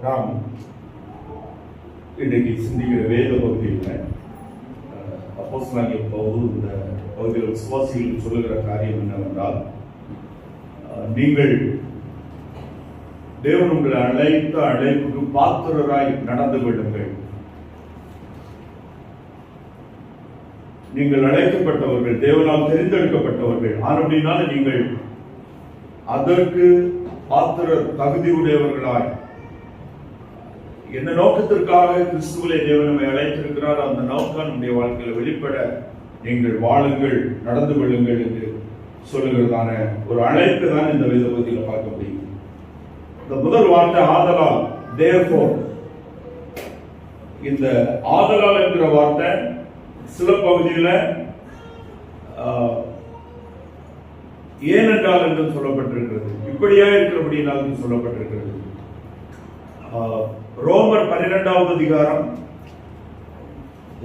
நாம் இன்றைக்கு சிந்திக்கிற வேத பகுதியில் அப்போஸ்தலனாகிய பவுல் இந்த பகுதியில் விசுவாசிகளுக்கு சொல்லுகிற காரியம் என்னவென்றால், நீங்கள் தேவன் உங்களை அழைத்த அழைப்புக்கு பாத்திரராய் நடந்து விடுங்கள். நீங்கள் அழைக்கப்பட்டவர்கள், தேவனால் தெரிந்தெடுக்கப்பட்டவர்கள். ஆனபடினால நீங்கள் அதற்கு பாத்திர தகுதி உடையவர்களாய், என்ன நோக்கத்திற்காக கிறிஸ்துவிலே தேவன் நம்மை அழைத்திருக்கிறார், அந்த நோக்கம் நம்முடைய வாழ்க்கையில் வெளிப்பட நீங்கள் வாழுங்கள், நடந்து கொள்ளுங்கள் என்று சொல்லுகிறதான ஒரு அழைப்பு தான் இந்த வேத பகுதியில் பார்க்க முடியும். இந்த முதல் வார்த்தை ஆதலால், therefore. இந்த ஆதலால் என்கிற வார்த்தை சில பகுதியில் ஏனென்றால் என்று சொல்லப்பட்டிருக்கிறது, இப்படியா இருக்கிறபடியால் என்று சொல்லப்பட்டிருக்கிறது. ரோமர் 12வது அதிகாரம்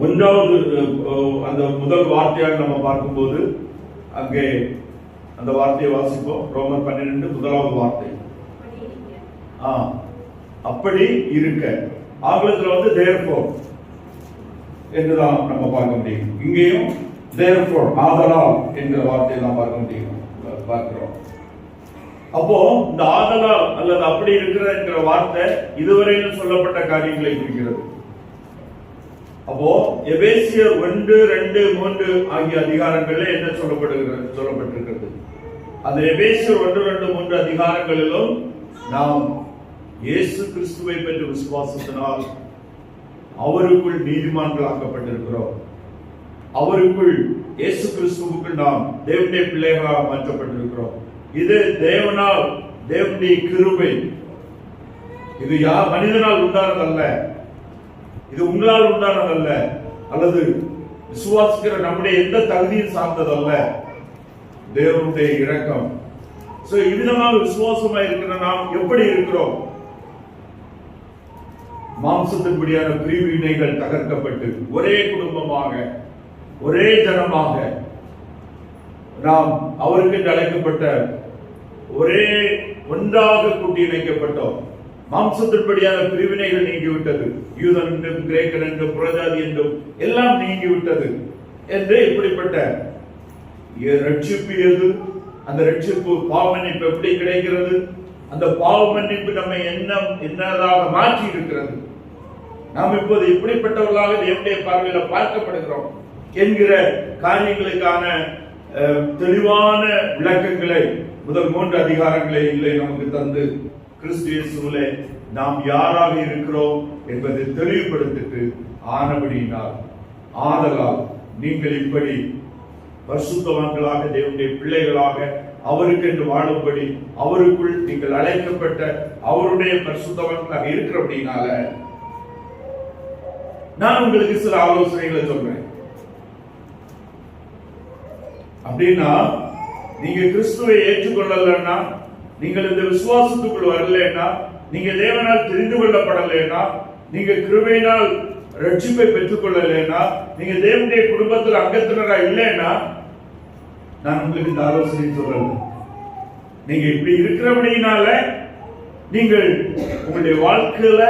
1வது அந்த முதல் வார்த்தையாக நம்ம பார்க்கும்போது அங்கே அந்த வார்த்தையை வாசிப்போம். ரோமர் 12 முதலாவது வார்த்தை அப்படி இருக்க, ஆங்கிலத்தில் வந்து therefore என்றுதான் நம்ம பார்க்க முடியும். இங்கேயும் therefore ஆதலால் என்கிற வார்த்தையை தான் பார்க்கிறோம். அப்போ இந்த ஆதலால் அல்லது அப்படி இருக்கிற என்கிற வார்த்தை இதுவரையில் சொல்லப்பட்ட காரியங்களை குறிக்கிறது. அப்போ எபேசியர் 1, 2, 3 ஆகிய அதிகாரங்களில் என்ன சொல்லப்பட்டிருக்கிறது? அந்த எபேசியர் 1, 2, 3 அதிகாரங்களிலும் நாம் இயேசு கிறிஸ்துவை பெற்ற விசுவாசத்தினால் அவருக்குள் நீதிமான்களாக்கப்பட்டிருக்கிறோம். அவருக்குள் இயேசு கிறிஸ்துவுக்குள் நாம் தேவனுடைய பிள்ளைகளாக மாற்றப்பட்டிருக்கிறோம். இது தேவனால், தேவனுடைய கிருபை. இது மனிதனால் உண்டானதல்ல, இது உங்களால் உண்டானதல்ல, அல்லது விசுவாசிக்கிற நம்முடைய எந்த தகுதியும் சார்ந்ததல்ல, தேவனுடைய இரக்கம். இவ்விதமாக விசுவாசமா இருக்கிற நாம் எப்படி இருக்கிறோம்? மாம்சத்தின்படியான பிரிவினைகள் தகர்க்கப்பட்டு ஒரே குடும்பமாக, ஒரே ஜனமாக, நாம் அவருக்கு அழைக்கப்பட்ட ஒரே ஒன்றாக கூட்டி இணைக்கப்பட்டோம். மாம்சத்தின்படியான பிரிவினைகள் நீங்கிவிட்டது. யூதன் என்றும், கிரேக்கன் என்றும், புறஜாதி என்றும் எல்லாம் நீங்கிவிட்டது என்று இப்படிப்பட்ட ரட்சிப்பு எது? அந்த ரட்சிப்பு பாவ மன்னிப்பு எப்படி கிடைக்கிறது? அந்த பாவ மன்னிப்பு நம்மை என்னதாக மாற்றி இருக்கிறது? நாம் இப்போது இப்படிப்பட்டவர்களாக தேவனுடைய பார்வையில் பார்க்கப்படுகிறோம் என்கிற காரியங்களுக்கான தெளிவான விளக்கங்களை முதல் 3 அதிகாரங்களை நமக்கு தந்து கிறிஸ்து இயேசுவிலே நாம் யாராக இருக்கிறோம் என்பதை தெளிவுபடுத்திட்டு, ஆனபடியினால் ஆதலால் நீங்கள் இப்படி பரிசுத்தவான்களாக, தேவனுடைய பிள்ளைகளாக, அவருக்கென்று வாழும்படி, அவருக்குள் நீங்கள் அழைக்கப்பட்ட அவருடைய பரிசுத்தவான்களாக இருக்கிறபடினால நான் உங்களுக்கு சில ஆலோசனைகளை சொல்றேன். அப்படின்னா, நீங்க கிறிஸ்துவை ஏற்றுக்கொள்ளலன்னா, நீங்கள் இந்த விசுவாசத்துக்குள் வரலன்னா, நீங்க தேவனால் தெரிந்து கொள்ளப்படலைன்னா, நீங்க கிருபையினால் ரட்சிப்பை பெற்றுக் கொள்ளலைன்னா, நீங்க தேவனுடைய குடும்பத்தில் அங்கத்தினரா இல்லைன்னா, நான் உங்களுக்கு இந்த ஆலோசனை சொல்றேன். நீங்க இப்படி இருக்கிறபடினால நீங்கள் உங்களுடைய வாழ்க்கையில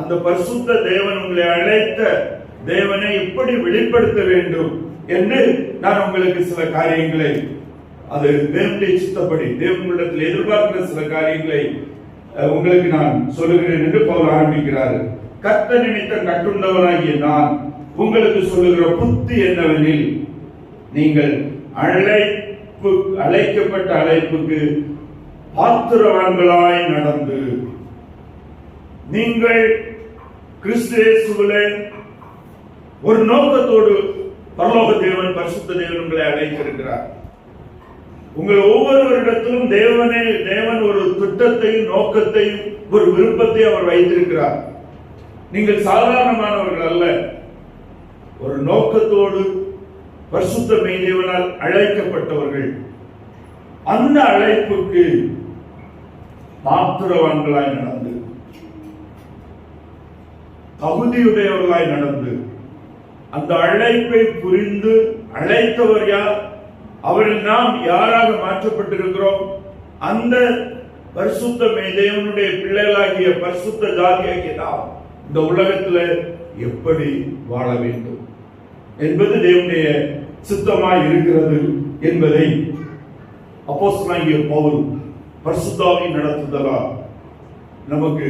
அந்த பரிசுத்த தேவன், உங்களை அழைத்த தேவனை எப்படி வெளிப்படுத்த வேண்டும் என்று நான் உங்களுக்கு சில காரியங்களை, அது தேவனுடைய சித்தப்படி, தேவனிடத்தில் எதிர்பார்க்கிற சில காரியங்களை உங்களுக்கு நான் சொல்லுகிறேன் என்று பவுல் ஆரம்பிக்கிறார். கர்த்தர் நிமித்தம் கட்டுண்டவனாகிய நான் உங்களுக்கு சொல்லுகிற புத்தி என்னவெனில், நீங்கள் அழைக்கப்பட்ட அழைப்புக்கு பாத்திரவான்களாய் நடந்து, நீங்கள் கிறிஸ்து இயேசுவிலே ஒரு நோக்கத்தோடு பரலோக தேவன், பரிசுத்த தேவன் உங்களை அழைத்திருக்கிறார். உங்கள் ஒவ்வொருவரிடத்திலும் தேவன் ஒரு திட்டத்தையும், நோக்கத்தையும், ஒரு விருப்பத்தை அவர் வைத்திருக்கிறார். நீங்கள் சாதாரணமானவர்கள் அல்ல. ஒரு நோக்கத்தோடு பரிசுத்த மெய்தேவனால் அழைக்கப்பட்டவர்கள். அந்த அழைப்புக்கு பாத்திரவான்களாய் நடந்து, தகுதியுடையவர்களாய் நடந்து, அந்த அழைப்பை புரிந்து, அழைத்தவர் யார், அவரில் நாம் யாராக மாற்றப்பட்டிருக்கிறோம், அந்த பரிசுத்தமே தேவனுடைய பிள்ளைகளாகிய பரிசுத்த ஜாதியாகிய நாம் இந்த உலகத்துல எப்படி வாழ வேண்டும் என்பது தேவனுடைய சித்தமாய் இருக்கிறது என்பதை அப்போஸ்தலனாகிய பவுல் பரிசுத்தாவின் நடத்துதலால் நமக்கு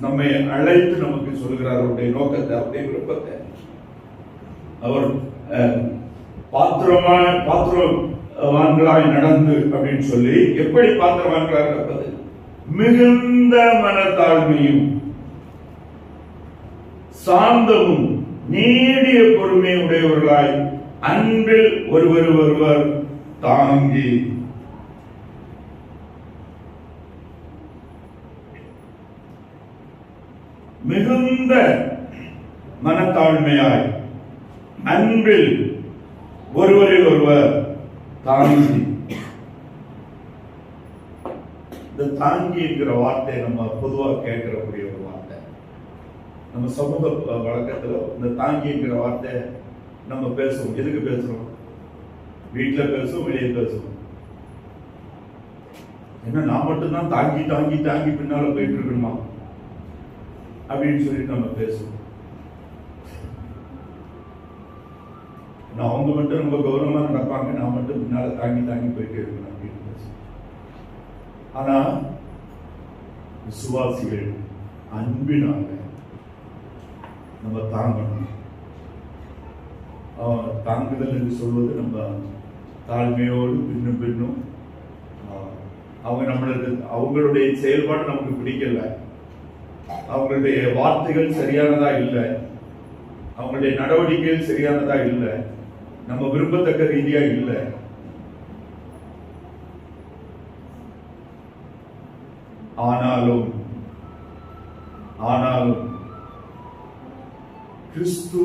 நம்மை அழைத்து நமக்கு சொல்கிறார். அவருடைய நோக்கத்தை, அவருடைய விருப்பத்தை. அவர் பாத்திரவான்களாய் நடந்து அப்படின்னு சொல்லி, எப்படி பாத்திரவான்களாக நடப்பது? மிகுந்த மனத்தாழ்மையும் சாந்தமும் நீடிய பொறுமை உடையவர்களாய் அன்பில் ஒருவர் தாங்கி மிகுந்த மனத்தாழ்மையாய் அன்பில் ஒருவர் தாங்கி. இந்த தாங்கி என்கிற வார்த்தை நம்ம பொதுவாக கேட்கிறக்கூடிய ஒரு வார்த்தை. நம்ம சமூக வழக்கத்தில் இந்த தாங்கி என்கிற வார்த்தை நம்ம பேசுவோம். எதுக்கு பேசுறோம்? வீட்டில் பேசுவோம், வெளியே பேசுவோம். என்ன நான் மட்டும்தான் தாங்கி தாங்கி தாங்கி பின்னால போயிட்டு இருக்கணுமா அப்படின்னு சொல்லிட்டு நம்ம பேசுவோம். அவங்க மட்டும் ரொம்ப கௌரவமா நடப்பாங்க, நான் மட்டும் பின்னால தாங்கி தாங்கி போயிட்டு இருக்கணும் அப்படின்னு பேசுவோம். ஆனா விசுவாசிகள் அன்பினால நம்ம தாங்கணும். தாங்குதல் என்று சொல்வது நம்ம தாழ்மையோடு பின்னும் அவங்க நம்மளுக்கு அவங்களுடைய செயல்பாடு நமக்கு பிடிக்கல, அவங்களுடைய வார்த்தைகள் சரியானதா இல்லை, அவங்களுடைய நடவடிக்கைகள் சரியானதா இல்லை, நம்ம விரும்பத்தக்க ரீதியா இல்லை, ஆனாலும் கிறிஸ்து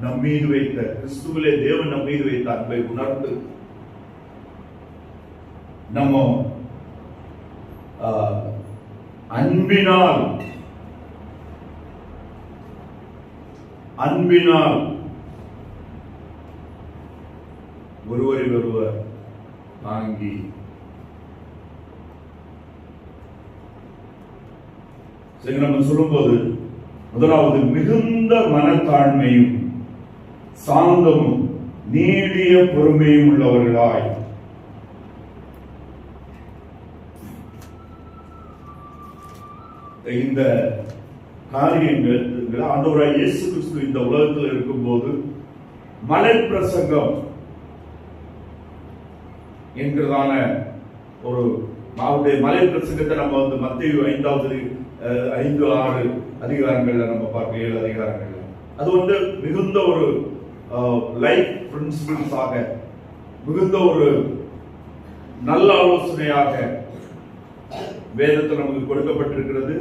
நம்மீது வைத்த, கிறிஸ்துவிலே தேவன் நம்மீது வைத்த அன்பை உணர்ந்து நம்ம அன்பினால் ஒருவர் தாங்கி நம்ம சொல்லும்போது, முதலாவது மிகுந்த மனத்தாழ்மையும் சாந்தமும் நீடிய பொறுமையும் உள்ளவர்களாய். இந்த காரியங்கள் ஆண்டவராகிய இயேசு கிறிஸ்து இந்த உலகத்தில் இருக்கும்போது மலை பிரசங்கம் என்கிறதான ஒரு அவருடைய மலை பிரசங்கத்தை நம்ம வந்து மத்தேயு 5-6 அதிகாரங்கள்ல நம்ம பார்க்க 7 அதிகாரங்கள்ல அது வந்து மிகுந்த ஒரு லைஃப் பிரின்சிபிள்ஸாக, மிகுந்த ஒரு நல்ல ஆலோசனையாக வேதத்தில் நமக்கு கொடுக்கப்பட்டிருக்கிறது.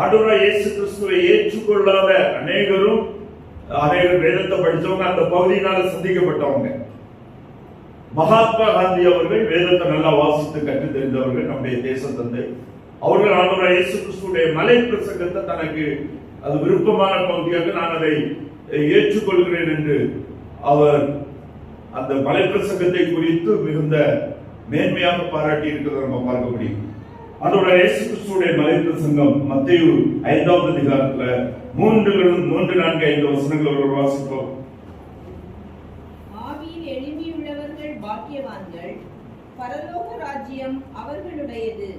ஆண்டவராகிய இயேசு கிறிஸ்துவை ஏற்றுக்கொள்ளாத அநேகர் வேதத்தை படித்தவங்க, அந்த பகுதியினால சந்திக்கப்பட்டவங்க. மகாத்மா காந்தி அவர்கள் வேதத்தை நல்லா வாசித்து கற்று தெரிந்தவர்கள், நம்முடைய தேச தந்தை. அவர்கள் ஆண்டவராகிய இயேசு கிறிஸ்துடைய மலை பிரசங்கத்தை தனக்கு அது விருப்பமான பகுதியாக நான் அதை ஏற்றுக்கொள்கிறேன் என்று அவர் அந்த மலை பிரசங்கத்தை குறித்து மிகுந்த மேன்மையாக பாராட்டி இருக்கிறத நம்ம பார்க்க முடியும். ஆண்டவராகிய இயேசு கிறிஸ்துடைய மலை பிரசங்கம் மத்தேயு 5வது அதிகாரத்துல 3-4-5 வசனங்கள் வாசிப்போம். ஆவியில் எளிமையுள்ளவர்கள் பாக்கியவான்கள், பரலோக ராஜ்யம் அவர்களுடையது.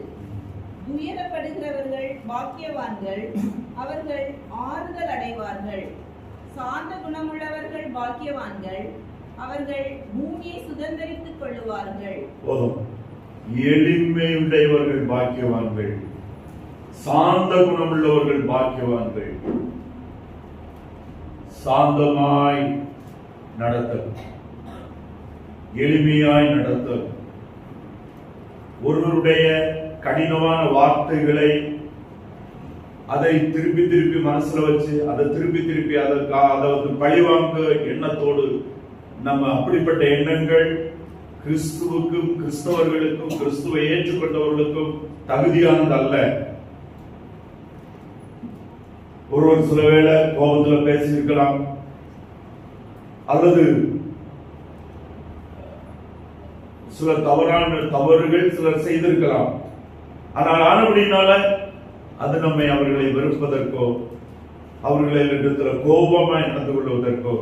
துயரப்படுகிறவர்கள் பாக்கியவான்கள், அவர்கள் ஆறுதல் அடைவார்கள். சாந்த குணமுள்ளவர்கள் பாக்கியவான்கள், அவர்கள் பூமியை சுதந்தரித்துக் கொள்ளுவார்கள். எளிமையுடையவர்கள் பாக்கியவான்கள், சாந்த குணமுள்ளவர்கள் பாக்கியவான்கள். சாந்தமாய் நடத்தல், எளிமையாய் நடத்தல், ஒருவருடைய கடினமான வார்த்தைகளை அதை திருப்பி மனசுல வச்சு அதை திருப்பி அதை பழிவாங்க எண்ணத்தோடு நம்ம அப்படிப்பட்ட எண்ணங்கள் கிறிஸ்துவுக்கும் கிறிஸ்தவர்களுக்கும் கிறிஸ்துவை ஏற்றுக்கொண்டவர்களுக்கும் தகுதியானது அல்ல. ஒருவர் சில வேளை கோபத்துல பேசியிருக்கலாம், அல்லது சில தவறுகள் சிலர் செய்திருக்கலாம். ஆனால் ஆனபடினால அது நம்மை அவர்களை வெறுப்பதற்கோ அவர்களிடத்தில் கோபமாய் நடந்து கொள்வதற்கோ,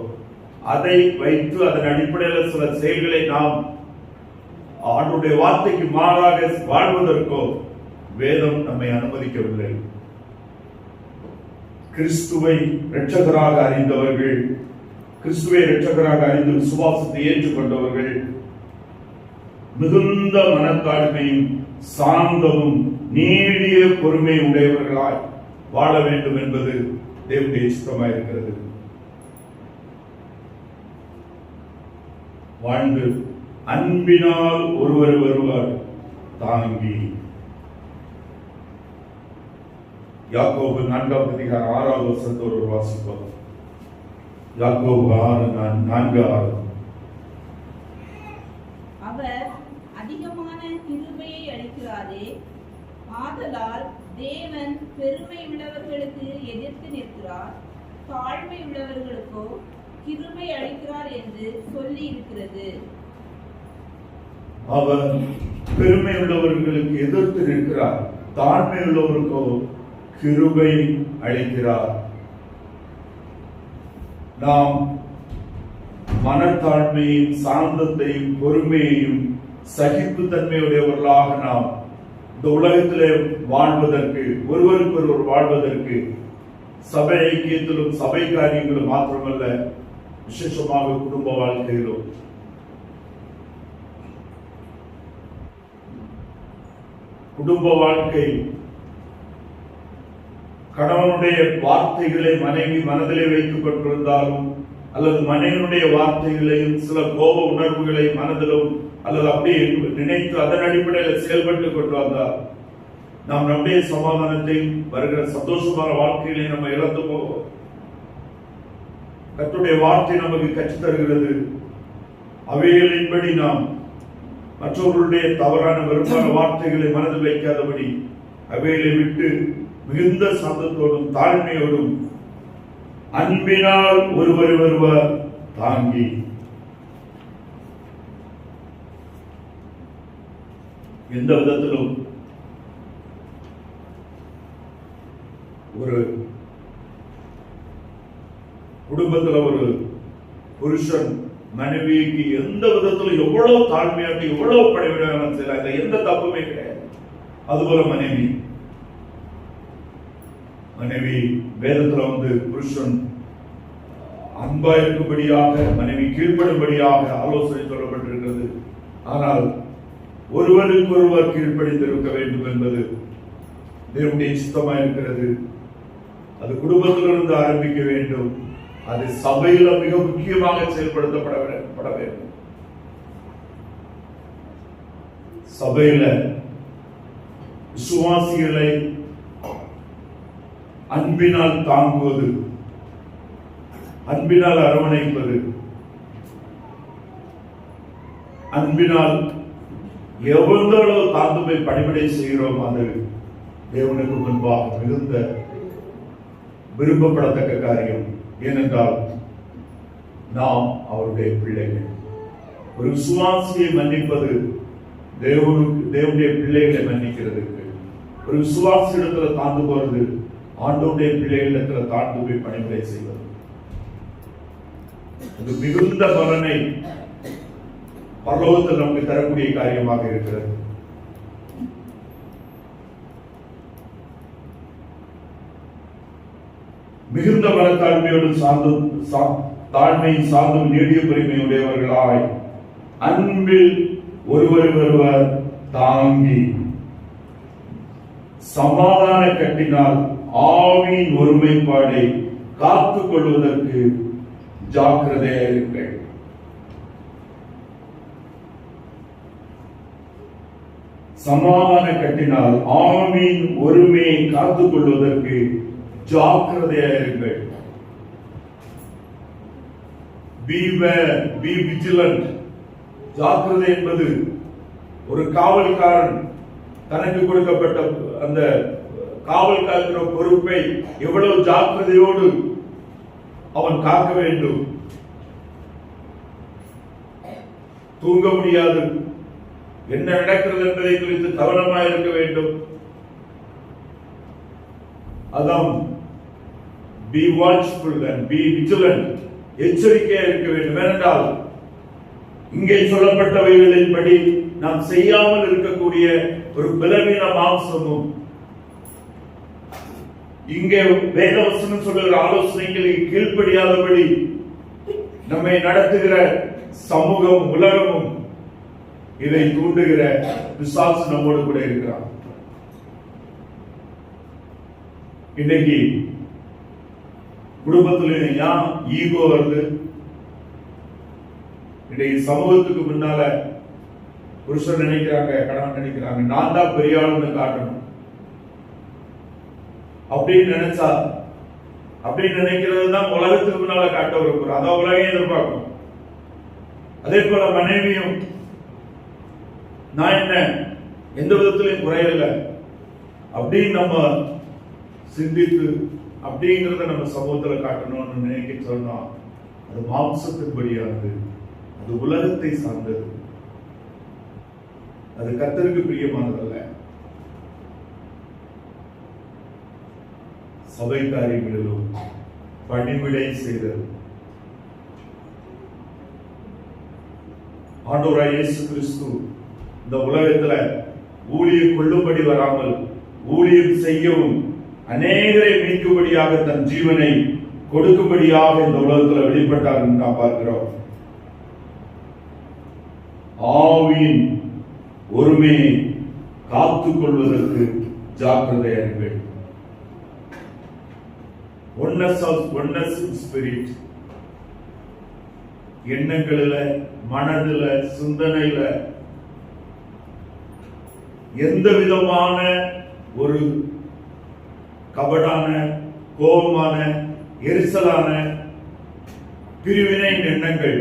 அதை வைத்து அதன் அடிப்படையில் சில செயல்களை நாம் ஆண்டுடைய வார்த்தைக்கு மாறாக வாழ்வதற்கோ வேதம் நம்மை அனுமதிக்கவில்லை. கிறிஸ்துவை இரட்சகராக அறிந்தவர்கள், கிறிஸ்துவை இரட்சகராக அறிந்து விசுவாசத்தை ஏற்றுக்கொண்டவர்கள் மிகுந்த மனத்தாழ்மையும் சாந்தமும் நீடிய பொறுமை உடையவர்களாய் வாழ வேண்டும் என்பது தேவனுடைய சித்தமாய் இருக்கிறது. வாழ்ந்து அன்பினால் ஒருவர் ஒருவர் தாங்கி. யாக்கோபு 4ஆம் அதிகாரம் 6ஆவது வசனத்தோடு வாசிப்போம். யாக்கோபு 4:6. அவர் அதிகமான கிருபையை அளிக்கிறாரே, ஆதலால் தேவன் பெருமை உள்ளவர்களுக்கு எதிர்த்து நிற்கிறார், தாழ்மை உள்ளவர்களுக்கோ கிருபை அளிக்கிறார் என்று சொல்லி இருக்கிறது. அவர் பெருமை உள்ளவர்களுக்கு எதிர்த்து நிற்கிறார், தாழ்மை உள்ளவருக்கோ கிருபை அளிக்கிறார். நாம் மனத்தாழ்மையும் சாந்தத்தையும் பொறுமையையும் சகிப்புத்தன்மையுடையவர்களாக நாம் இந்த உலகத்திலே வாழ்வதற்கு, ஒருவருக்கு ஒருவர் வாழ்வதற்கு, சபை ஐக்கியத்திலும் சபை காரியங்களும் மாத்திரமல்ல, விசேஷமாக குடும்ப வாழ்க்கையிலும் குடும்ப வாழ்க்கை கணவனுடைய வார்த்தைகளை மனைவி மனதிலே வைத்துக் கொண்டிருந்தாலும், அல்லது மனைவியுடைய வார்த்தைகளையும் சில கோப உணர்வுகளை மனதிலும் அல்லது அப்படியே நினைத்து அதன் அடிப்படையில் செயல்பட்டுக் கொண்டு வந்தால் நாம் நம்முடைய சமாதானத்தை, வருகிற சந்தோஷமான வாழ்க்கைகளை நம்ம இழந்து போவோம். கர்த்தருடைய வார்த்தை நமக்கு கற்றுத் தருகிறது, அவைகளின்படி நாம் மற்றவர்களுடைய தவறான வெறுப்பான வார்த்தைகளை மனதில் வைக்காதபடி அவைகளை விட்டு மிகுந்த சாந்தத்தோடும் தாழ்மையோடும் அன்பினால் ஒருவர் ஒருவர் தாங்கி. எந்த விதத்திலும் ஒரு குடும்பத்தில் ஒரு புருஷன் மனைவிக்கு எந்த விதத்திலும் எவ்வளவு தாழ்மையாக எவ்வளவு படைவிடாம செய்யறாங்க, எந்த தப்புமே கிடையாது. அதுபோல மனைவி வேதத்துல புருஷன் அன்பா இருக்கும்படியாக, மனைவி கீழ்ப்படும்படியாக ஆலோசனை சொல்லப்பட்டிருக்கிறது. ஆனால் ஒருவருக்கு ஒருவர் கீழ்ப்படிந்திருக்க வேண்டும் என்பது தேவனுடைய சித்தமாக இருக்கிறது. அது குடும்பத்திலிருந்து ஆரம்பிக்க வேண்டும். அது சபையில மிக முக்கியமாக செயல்படுத்தப்பட வேண்டும். சபையில விசுவாசிகளை அன்பினால் தாங்குவது, அன்பினால் அரவணைப்பது, அன்பினால் எவ்வளவு தாழ்ந்து பணிவிடை செய்கிறோம், அது தேவனுக்கு முன்பாக மிகுந்த விரும்பப்படத்தக்க காரியம். ஏனென்றால் நாம் அவருடைய பிள்ளைகள். ஒரு விசுவாசியை மன்னிப்பது தேவனுடைய பிள்ளைகளை மன்னிக்கிறதுக்கு, ஒரு விசுவாசி இடத்துல தாழ்ந்து போறது ஆண்டவருடைய பிள்ளைகளிடத்துல தாழ்ந்து போய் பணிவிடை செய்வது. அது மிகுந்த பலனை பரலோகத்தில் நமக்கு தரக்கூடிய காரியமாக இருக்கிறது. மிகுந்த மனத்தாழ்மையோடும் தாழ்மையும் சார்ந்தும் நீடிய பொறுமையுடையவர்களாய் அன்பில் ஒருவர் ஒருவர் தாங்கி சமாதான கட்டினால் ஆவியின் ஒருமைப்பாடை காத்துக் கொள்வதற்கு ஜாக்கிரதையாயிருங்கள். சமாதான கட்டினால் ஆவியின் ஒருமையை காத்துக் கொள்வதற்கு ஜாக்கிரதையாயிருங்கள். Be vigilant. ஜாக்கிரதை என்பது ஒரு காவல்காரன் தனக்கு கொடுக்கப்பட்ட அந்த காவல் காக்கிற பொறுப்பை எவ்வளவு ஜாக்கிரதையோடு அவன் காக்க வேண்டும். தூங்க முடியாது, என்ன நடக்கிறது என்பதை குறித்து கவனமாக இருக்க வேண்டும். அதான் be watchful and be vigilant, எச்சரிக்கையாக இருக்க வேண்டும். ஏனென்றால் இங்கே சொல்லப்பட்டவைகளின்படி நாம் செய்யாமல் இருக்கக்கூடிய ஒரு பலவீன மாம்சமும், இங்கே வேதவசனம் சொல்லுகிற ஆலோசனைகளுக்கு கீழ்ப்படியாதபடி நம்மை நடத்துகிற சமூகம், உலகமும், இதை தூண்டுகிற பிசாசு நம்மோடு கூட இருக்கிறான். இன்னைக்கு குடும்பத்தில் ஏன் ஈகோ வருது? இன்னைக்கு சமூகத்துக்கு முன்னால புருஷன் நினைக்கிறாங்க, கணவன் நினைக்கிறாங்க, நான் தான் பெரிய ஆளுன்னு காட்டணும் அப்படின்னு நினைச்சா, அப்படின்னு நினைக்கிறது தான் உலகத்துக்கு முன்னால காட்ட விரும்புறோம். அதான் உலகம் எதிர்பார்க்கும். அதே போல மனைவியும், நான் என்ன எந்த விதத்திலையும் குறையல அப்படின்னு நம்ம சிந்தித்து அப்படிங்கிறத நம்ம சமூகத்துல காட்டணும்னு நினைக்க சொன்னோம். அது மாம்சத்தின்படியானது, அது உலகத்தை சார்ந்தது, அது கர்த்தருக்கு பிரியமானதல்ல. சபை காரியங்களிலும் பணிவிடை செய்தல். ஆண்டவராகிய இயேசு கிறிஸ்து இந்த உலகத்துல ஊழியம் கொள்ளும்படி வராமல் ஊழியம் செய்யவும் அநேகரை மீட்கும்படியாக தன் ஜீவனை கொடுக்கும்படியாக இந்த உலகத்தில் வெளிப்பட்டார் என்று நாம் பார்க்கிறோம். ஆவியின் ஒருமையை காத்துக் கொள்வதற்கு ஜாக்கிரதையாக வேண்டும். oneness in spirit, எண்ணங்களில, மனதில, சிந்தனையில எந்த விதமான ஒரு கபடான, கோபமான, எரிசலான, பிரிவினை எண்ணங்கள்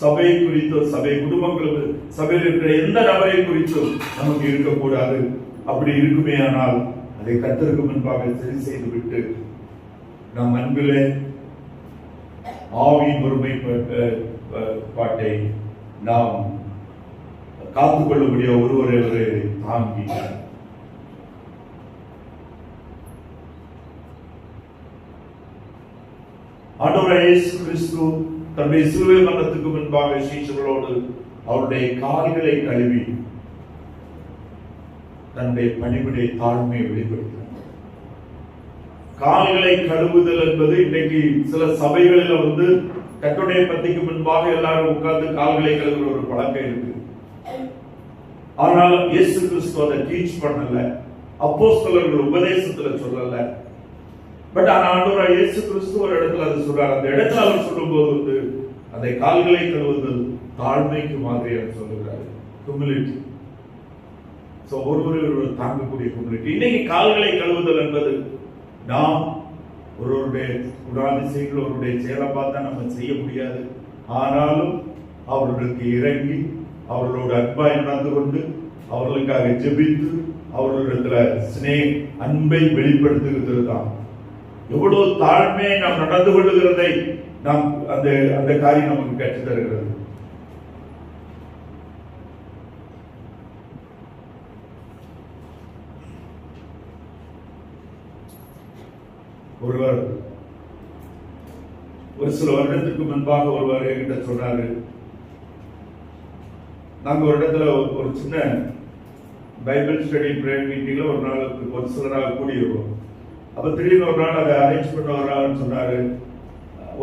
சபை குறித்தோ, சபை குடும்பங்களுக்கு, சபையில் இருக்கிற எந்த நபரை குறித்தும் நமக்கு இருக்கக்கூடாது. அப்படி இருக்குமே ஆனால் அதை கர்த்தருக்கு முன்பாக சரி செய்து விட்டு நம் அன்பிலே ஆவியின் ஒருமை பாட்டை நாம் காத்துக்கொள்ளக்கூடிய ஒருவரை தாங்கி ஆண்டவராகிய இயேசு கிறிஸ்து தன்னுடைய சிலுவை மரணத்துக்கு முன்பாக சீஷர்களோடு அவருடைய கால்களை கழுவி தன்னுடைய பணிவிடை தாழ்மையை வெளிப்படுத்தினார். கால்களை கழுவுதல் என்பது இன்றைக்கு சில சபைகளில் கர்த்தருடைய பந்திக்கு முன்பாக எல்லாரும் உட்கார்ந்து கால்களை கழுவுற ஒரு பழக்கம் இருக்கு. ஆனால் இயேசு கிறிஸ்து அதை டீச் பண்ணல, அப்போஸ்தலர்கள் உபதேசத்துல சொல்லல. பட் ஆனா ஆண்டவராகிய இயேசு கிறிஸ்து ஒரு இடத்துல அதை சொல்றார். அந்த இடத்துல அவர் சொல்லும் போது அதை கால்களை கழுவுதல் தாழ்மைக்கு மாதிரியாக சொல்லுகிறார். ஹியூமிலிட்டி. சோ ஒருவரை தாங்கக்கூடிய ஹியூமிலிட்டி. இன்னைக்கு கால்களை கழுவுதல் என்பது நாம் ஒருவருடைய குணாதிசயங்கள், ஒருவருடைய செயலை பார்த்தா நம்ம செய்ய முடியாது. ஆனாலும் அவர்களுக்கு இறங்கி அவர்களோட அன்பாய் நடந்து கொண்டு அவர்களுக்காக ஜெபித்து அவர்களிடத்துல அன்பை வெளிப்படுத்துகிறது தான். எவ்வளவு தாழ்மையை நாம் நடந்து கொள்ளுகிறதை நாம் அந்த காரியம் நமக்கு கற்றுத் தருகிறது. ஒருவர் ஒரு சில வருடத்துக்கு முன்பாக ஒருவர் என்கிட்ட சொன்னாரு, நாங்க ஒரு இடத்துல ஒரு சின்ன பைபிள் ஸ்டடி பிரேயர் மீட்டிங்ல ஒரு சில நாள் கூடியிருக்கோம். அப்ப திடீர்னு ஒரு நாள் அதை அரேஞ்ச் பண்ண வரான்னு சொன்னாரு.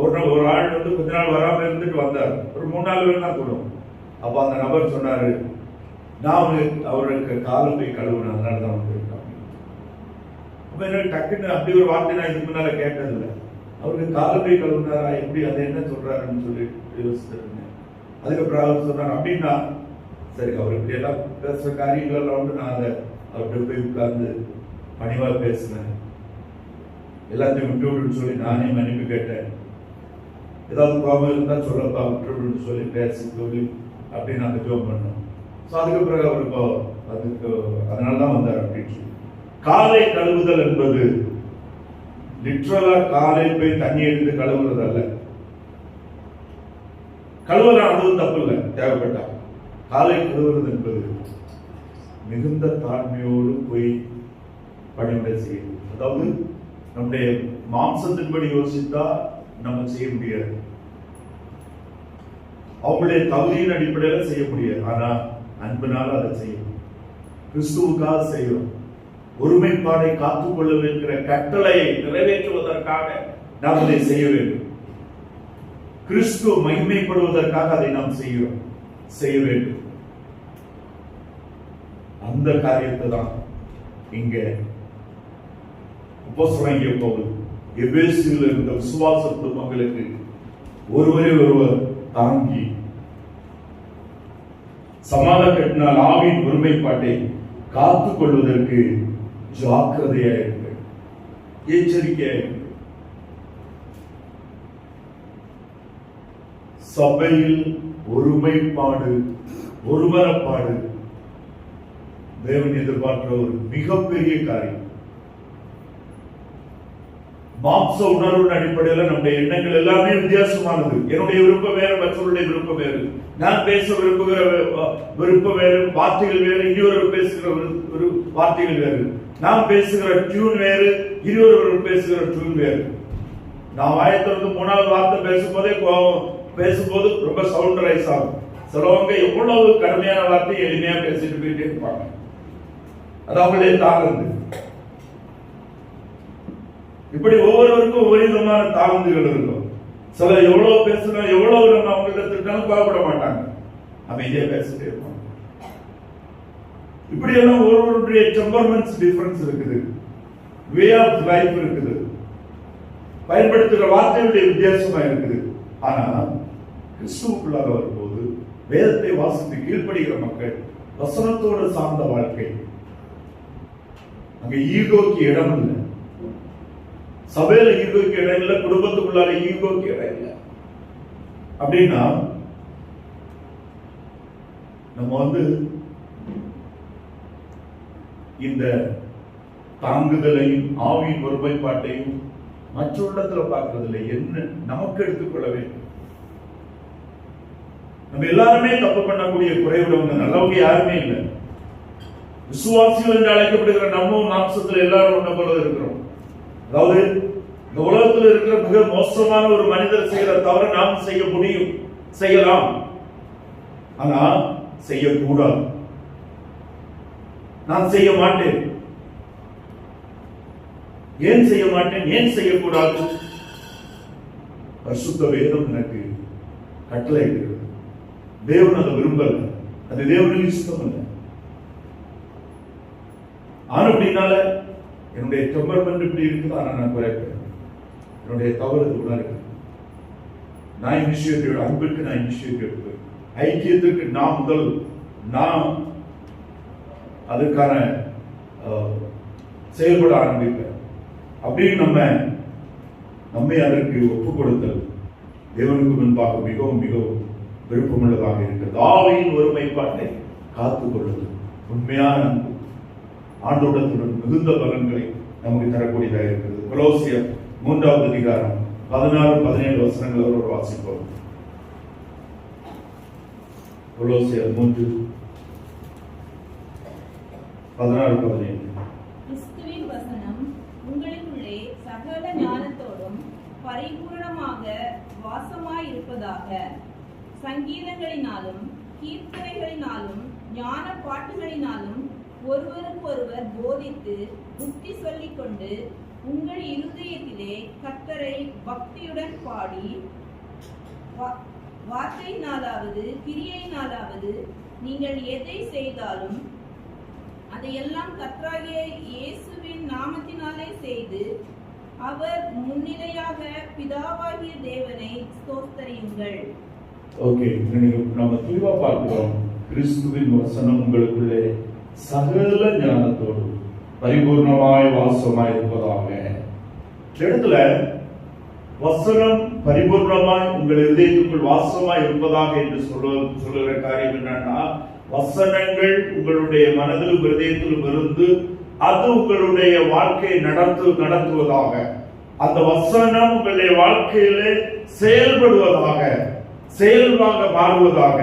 ஒரு ஆள் கொஞ்ச நாள் வராம இருந்துட்டு வந்தார். ஒரு 3 நாள் தான் கூடும். அப்ப அந்த நபர் சொன்னாரு, நான் அவருக்கு காலம் போய் கழுவுனேன், அதனால தான் வந்திருக்காங்க. அப்ப எனக்கு டக்குன்னு அப்படி ஒரு வார்த்தை நான் இதுக்கு முன்னால கேட்டதில்லை. அவருக்கு காலம் போய் கழுவுனாரா, எப்படி அதை என்ன சொல்றாருன்னு சொல்லி யோசிச்சிருந்தேன். அதுக்கப்புறம் அவர் சொன்னார், அப்படின்னா சரி, அவர் இப்படி எல்லாம் பேசுற காரியங்கள் எல்லாம் நான் அதை அவர்கிட்ட போய் உட்கார்ந்து பணிவா பேசினேன், எல்லாத்தையும் விட்டுவிடுன்னு சொல்லி நானே மன்னிப்பு கேட்டேன். ஏதாவது கோபம் இருந்தா சொல்லப்பா விட்டுவிடுன்னு சொல்லி பேசி சொல்லி அப்படின்னு நாங்கள் ஜோம் பண்ணோம். ஸோ அதுக்கு பிறகு அவர் இப்போ அதுக்கு அதனால தான் வந்தார் அப்படின்னு சொல்லி. காலை கழுவுதல் என்பது லிட்ரலா காலை போய் தண்ணி எடுத்து கழுவுறது அல்ல. கழுவலாம், அதுவும் தப்பு இல்லை தேவைப்பட்டா. காலை கழுவுறது என்பது மிகுந்த தாழ்மையோடு போய் பணிவிடை செய்யும். அதாவது நம்முடைய மாம்சத்தின்படி யோசித்தா நம்ம செய்ய முடியாது, அவங்களுடைய தகுதியின் அடிப்படையில் செய்ய முடியாது. ஆனா அன்பினால் அதை செய்யும், கிறிஸ்துவுக்காக செய்யும். ஒருமைப்பாடை காத்துக்கொள்ள இருக்கிற கட்டளையை நிறைவேற்றுவதற்காக நாம் அதை செய்ய வேண்டும். கிறிஸ்து மகிமைப்படுவதற்காக அதை நாம் செய்ய வேண்டும். அந்த காரியத்தை தான் இங்க அப்போஸ்தலனாகிய பவுல் எபேசியில் இருந்த விசுவாச குடும்பங்களுக்கு ஒருவரை ஒருவர் தாங்கி சமாதான கட்டினால் ஆவியின் ஒருமைப்பாட்டை காத்துக் கொள்வதற்கு ஜாக்கிரதையாயிருங்கள், எச்சரிக்கையாயிருங்கள். சபையில் ஒருமைப்பாடு, ஒருமனப்பாடு தேவன் எதிர்பார்க்கிற ஒரு மிகப்பெரிய காரியம். மாம்ச உணர்வின் அடிப்படையில் நம்முடைய எண்ணங்கள் எல்லாமே வித்தியாசமானது. என்னுடைய விருப்பம் வேறு, மற்றவருடைய விருப்பம் வேறு. நான் பேச விரும்புகிற விருப்பம் வேறு, வார்த்தைகள் வேறு, இன்னொருவர் பேசுகிற வார்த்தைகள் வேறு. நான் பேசுகிற டியூன் வேறு, இன்னொருவர் பேசுகிற டியூன் வேறு. நான் வாயத்திலிருந்து 3வது வார்த்தை பேசும்போது ரொம்ப சவுண்ட் ரைஸ் ஆகும். சிலவங்க எவ்வளவு கடுமையான வார்த்தை எளிமையா பேசிட்டு போயிட்டே இருப்பாங்க. அது அவங்களே தாழ்ந்து. இப்படி ஒவ்வொருவருக்கும் ஒவ்வொரு விதமான தாழ்ந்துகள் இருக்கும். சிலர் எவ்வளவு பேசுனா எவ்வளவு நம்ம அவங்கள்ட்ட திட்டாலும் கோவப்பட மாட்டாங்க, அமைதியா பேசிட்டே இருப்பாங்க. இப்படி எல்லாம் ஒவ்வொருவருடைய டெம்பர்மெண்ட்ஸ் டிஃபரன்ஸ் இருக்குது, வே ஆஃப் லைஃப் இருக்குது, பயன்படுத்துகிற வார்த்தைகளுடைய வித்தியாசமா இருக்குது. ஆனா கிறிஸ்துவுக்குள்ளாக வரும்போது வேதத்தை வாசித்து கீழ்ப்படுகிற மக்கள், வசனத்தோடு சார்ந்த வாழ்க்கை, அங்க ஈகோக்கு இடம் இல்லை. சபையில ஈகோக்கு இடம் இல்லை, குடும்பத்துக்குள்ளார ஈகோக்கு இடம் இல்லை. அப்படின்னா நம்ம இந்த தாங்குதலையும் ஆவியின் ஒருமைப்பாட்டையும் மற்ற இடத்துல பார்க்கறதில்லை. என்ன நமக்கு எடுத்துக்கொள்ள வேண்டும். நம்ம எல்லாருமே தப்பு பண்ணக்கூடிய குறைவுள்ளவங்க, நல்லவங்க யாருமே இல்லை. விசுவாசிகள் என்று அழைக்கப்படுகிற நம்ம மாம்சத்தில் எல்லாரும் ஒன்ன போல இருக்கிறோம். அதாவது இந்த உலகத்தில் இருக்கிற மிக மோசமான ஒரு மனிதர் செய்கிற தவிர நாம் செய்ய முடியும், செய்யலாம். ஆனா செய்யக்கூடாது. நான் செய்ய மாட்டேன். ஏன் செய்ய மாட்டேன், ஏன் செய்யக்கூடாது? பரிசுத்த வேதம் எனக்கு கட்டளை இருக்கிறது. தேவன் அதை விரும்பல, அது தேவனுக்கு இஷ்டம் இல்லை. ஆனா அப்படின்னால என்னுடைய டெம்பர்மெண்ட் இப்படி இருக்குது, ஆனா நான் குறைப்பேன். என்னுடைய தவறு உணர்வு. நான் இனிஷியேட்டிவ், அன்பிற்கு நான் இனிஷியேட்டிவ் எடுப்பேன். ஐக்கியத்திற்கு நான் முதல், நான் அதுக்கான செயல்பட ஆரம்பிப்பேன். அப்படின்னு நம்மை அதற்கு ஒப்புக் கொடுத்தல் தேவனுக்கு முன்பாக மிகவும் மிகவும் விருப்பமுள்ளதாக இருக்கிறது. ஆவியின் ஒருமைப்பாட்டை காத்துக் கொள்வது உண்மையான அன்பு ஆண்டோடத்துடன் மிகுந்த பலன்களை நமக்கு தரக்கூடியதாக இருக்கிறது. கொலோசியர் 3வது அதிகாரம் 16-17 வசனங்கள் ஒரு வாசிப்போம். கொலோசியர் 3:16-17. கிறிஸ்துவின் வசனம் உங்களுக்குள்ளே சகல ஞானத்தோடும் பரிபூரணமாக வாசமாயிருப்பதாக, சங்கீதங்களினாலும் கீர்த்தனைகளினாலும் ஞான பாட்டுகளினாலும் ஒருவருக்கொருவர் போதித்து புத்தி சொல்லிக் கொண்டு உங்கள் இருதயத்திலே கர்த்தரை பக்தியுடன் பாடி, வார்த்தையினாலாவது கிரியையினாலாவது நீங்கள் எதை செய்தாலும் அதையெல்லாம் கர்த்தராகிய இயேசுவின் நாமத்தினாலே செய்து அவர் முன்னிலையாக பிதாவாகிய தேவனை ஸ்தோத்திரியுங்கள். ஓகே, நம்ம தெளிவா பார்க்கிறோம். கிறிஸ்துவின் வசனம் உங்களுக்குள்ளே சகல ஞானத்தோடு பரிபூர்ணமாய் வாசமாய் இருப்பதாக. இடத்துல வசனம் பரிபூர்ணமாய் உங்கள் இதயத்துக்குள் வாசமாய் இருப்பதாக என்று சொல்லுகிற காரியம் என்னன்னா, வசனங்கள் உங்களுடைய மனதிலும் இதயத்திலும் இருந்து அது உங்களுடைய வாழ்க்கையை நடத்துவதாக, அந்த வசனம் உங்களுடைய வாழ்க்கையிலே செயல்படுவதாக, செயல்பாக மாறுவதாக.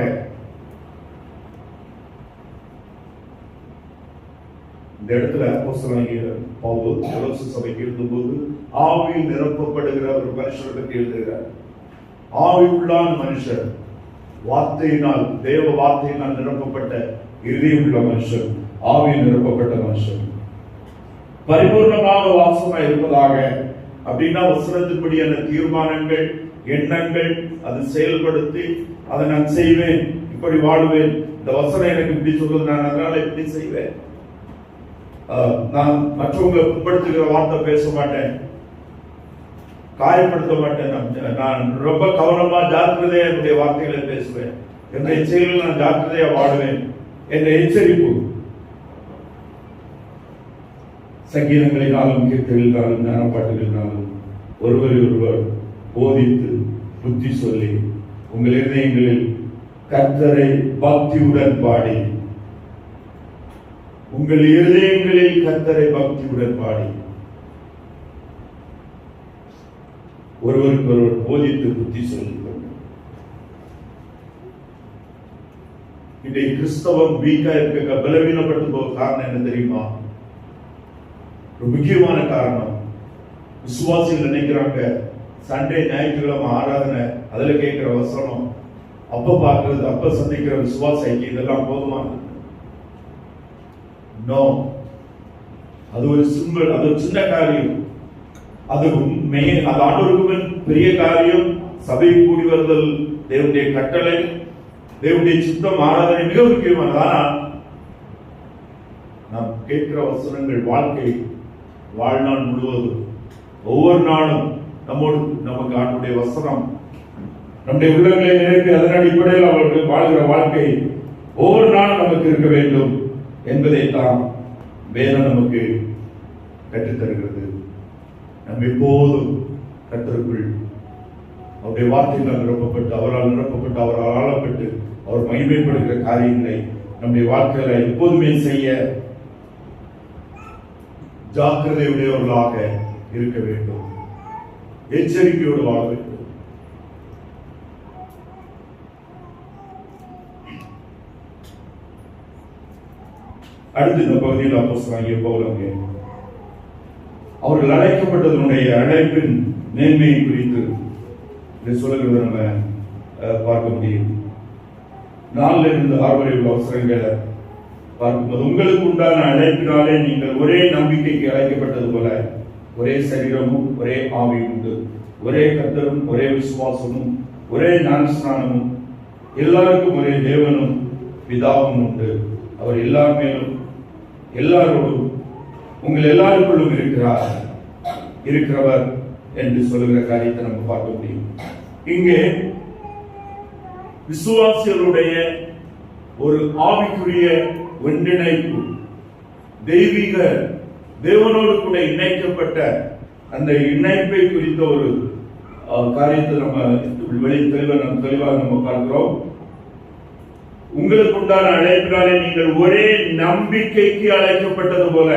இந்த இடத்துல அப்போஸ்தலனாகிய பவுல் கொலோசை சபைக்கு எழுதும்போது ஆவியில் நிரப்பப்படுகிற ஒரு மனுஷரை பற்றி எழுதுகிறார். ஆவி உள்ளான மனுஷர், வார்த்தையினால், தேவ வார்த்தையினால் நிரப்பப்பட்ட இதயம் உள்ள மனுஷன், ஆவியில் நிரப்பப்பட்ட மனுஷன் பரிபூர்ணமாக வாசமாய் இருப்பதாக. அப்படின்னா வசனத்தின்படியான தீர்மானங்கள், எண்ணங்கள், அது செயல்படுத்தி அதை நான் செய்வேன், இப்படி வாழ்வேன், இந்த வசனம் எனக்கு இப்படி சொல்றது, நான் அதனால இப்படி செய்வேன், நான் மற்றவங்களை புண்படுத்துகிற வார்த்தை பேச மாட்டேன், காயப்படுத்த மாட்டேன், நான் ரொம்ப கவனமா ஜாக்கிரதையா என்னுடைய வார்த்தைகளை பேசுவேன், என்னுடைய செயல்கள் நான் ஜாக்கிரதையா வாழுவேன் என்ற எச்சரிப்பு சங்கீதங்களினாலும் கீர்த்தனைகளினாலும் ஞானப்பாட்டுகளினாலும் ஒருவரை ஒருவர் போதித்து புத்தி சொல்லி உங்கள் இருதயங்களில் கர்த்தரை பக்தியுடன் பாடி, உங்கள் இருதயங்களில் கர்த்தரை பக்தியுடன் பாடி ஒருவருக்கு ஒருவர் போதித்து புத்தி சொல்லிக் கொண்டு. இன்றைக்கு கிறிஸ்தவம் வீக்கா இருக்க, பலவீனப்பட்டு போக காரணம் என்ன தெரியுமா? ஒரு முக்கியமான காரணம், விசுவாசிகள் நினைக்கிறாங்க சண்டே ஞாயிற்றுக்கிழமை ஆராதனை, அதுல கேட்கிற வசனம், அப்ப பார்க்கிறது, அப்ப சந்திக்கிற விசுவாச ஐக்கியம், இதெல்லாம் போதுமானது. நோ, அது ஒரு சிம்பிள், அது ஒரு சின்ன காரியம். அது மெயின், அது ஆண்டவருக்கு பெரிய காரியம். சபை கூடி வருதல் தேவனுடைய கட்டளை, தேவனுடைய சித்தம், ஆராதனை மிக முக்கியமானது. ஆனால் நாம் கேட்கிற வசனங்கள் வாழ்க்கை, வாழ்நாள் முழுவதும் ஒவ்வொரு நாளும் நம்மோடு நமக்கு ஆண்டுடைய வசனம் நம்முடைய உள்ளங்களை நினைத்து அதன் அடிப்படையில் அவர்கள் வாழ்கிற வாழ்க்கை ஒவ்வொரு நாளும் நமக்கு இருக்க வேண்டும் என்பதைத்தான் வேதம் நமக்கு கற்றுத்தருகிறது. நம்ம எப்போதும் கர்த்தருக்குள் அவருடைய வார்த்தையினால் நிரப்பப்பட்டு, அவரால் நிரப்பப்பட்டு, அவரால் ஆளப்பட்டு, அவர் மகிமைப்படுகிற காரியங்களை நம்முடைய வாழ்க்கையில எப்போதுமே செய்ய ஜாக்கிரதையுடையவர்களாக இருக்க வேண்டும், எச்சரிக்கையோடு வாழ வேண்டும். அடுத்து இந்த பகுதியில் அப்போஸ்தலனாகிய பவுல் அவர்கள் அழைக்கப்பட்டதனுடைய அழைப்பின் மேன்மையை குறித்து இதை சொல்லுகிறத நம்ம பார்க்க முடியும். 4 6 வரை உள்ள அவசரங்களை பார்க்கும்போது, உங்களுக்கு உண்டான அழைப்பினாலே நீங்கள் ஒரே நம்பிக்கைக்கு அழைக்கப்பட்டது போல ஒரே சரீரமும் ஒரே ஆவியும் உண்டு, ஒரே கர்த்தரும் ஒரே விசுவாசமும் ஒரே ஞானஸ்நானமும், எல்லாருக்கும் ஒரே தேவனும் பிதாவும் உண்டு, அவர் எல்லார் மேலும் எல்லாரோடும் உங்கள் எல்லாருக்குள்ளும் இருக்கிறவர் என்று சொல்லுகிற காரியத்தை நம்ம பார்க்க முடியும். இங்கே விசுவாசிகளுடைய ஒரு ஆவிக்குரிய ஒன்றிணைப்பு, தெய்வீக தேவனோடு கூட இணைக்கப்பட்ட அந்த இணைப்பை குறித்த ஒரு காரியத்தை நம்ம தெளிவாக நம்ம பார்க்கிறோம். உங்களுக்கு உண்டான அழைப்பினாலே நீங்கள் ஒரே நம்பிக்கைக்கு அழைக்கப்பட்டது போல,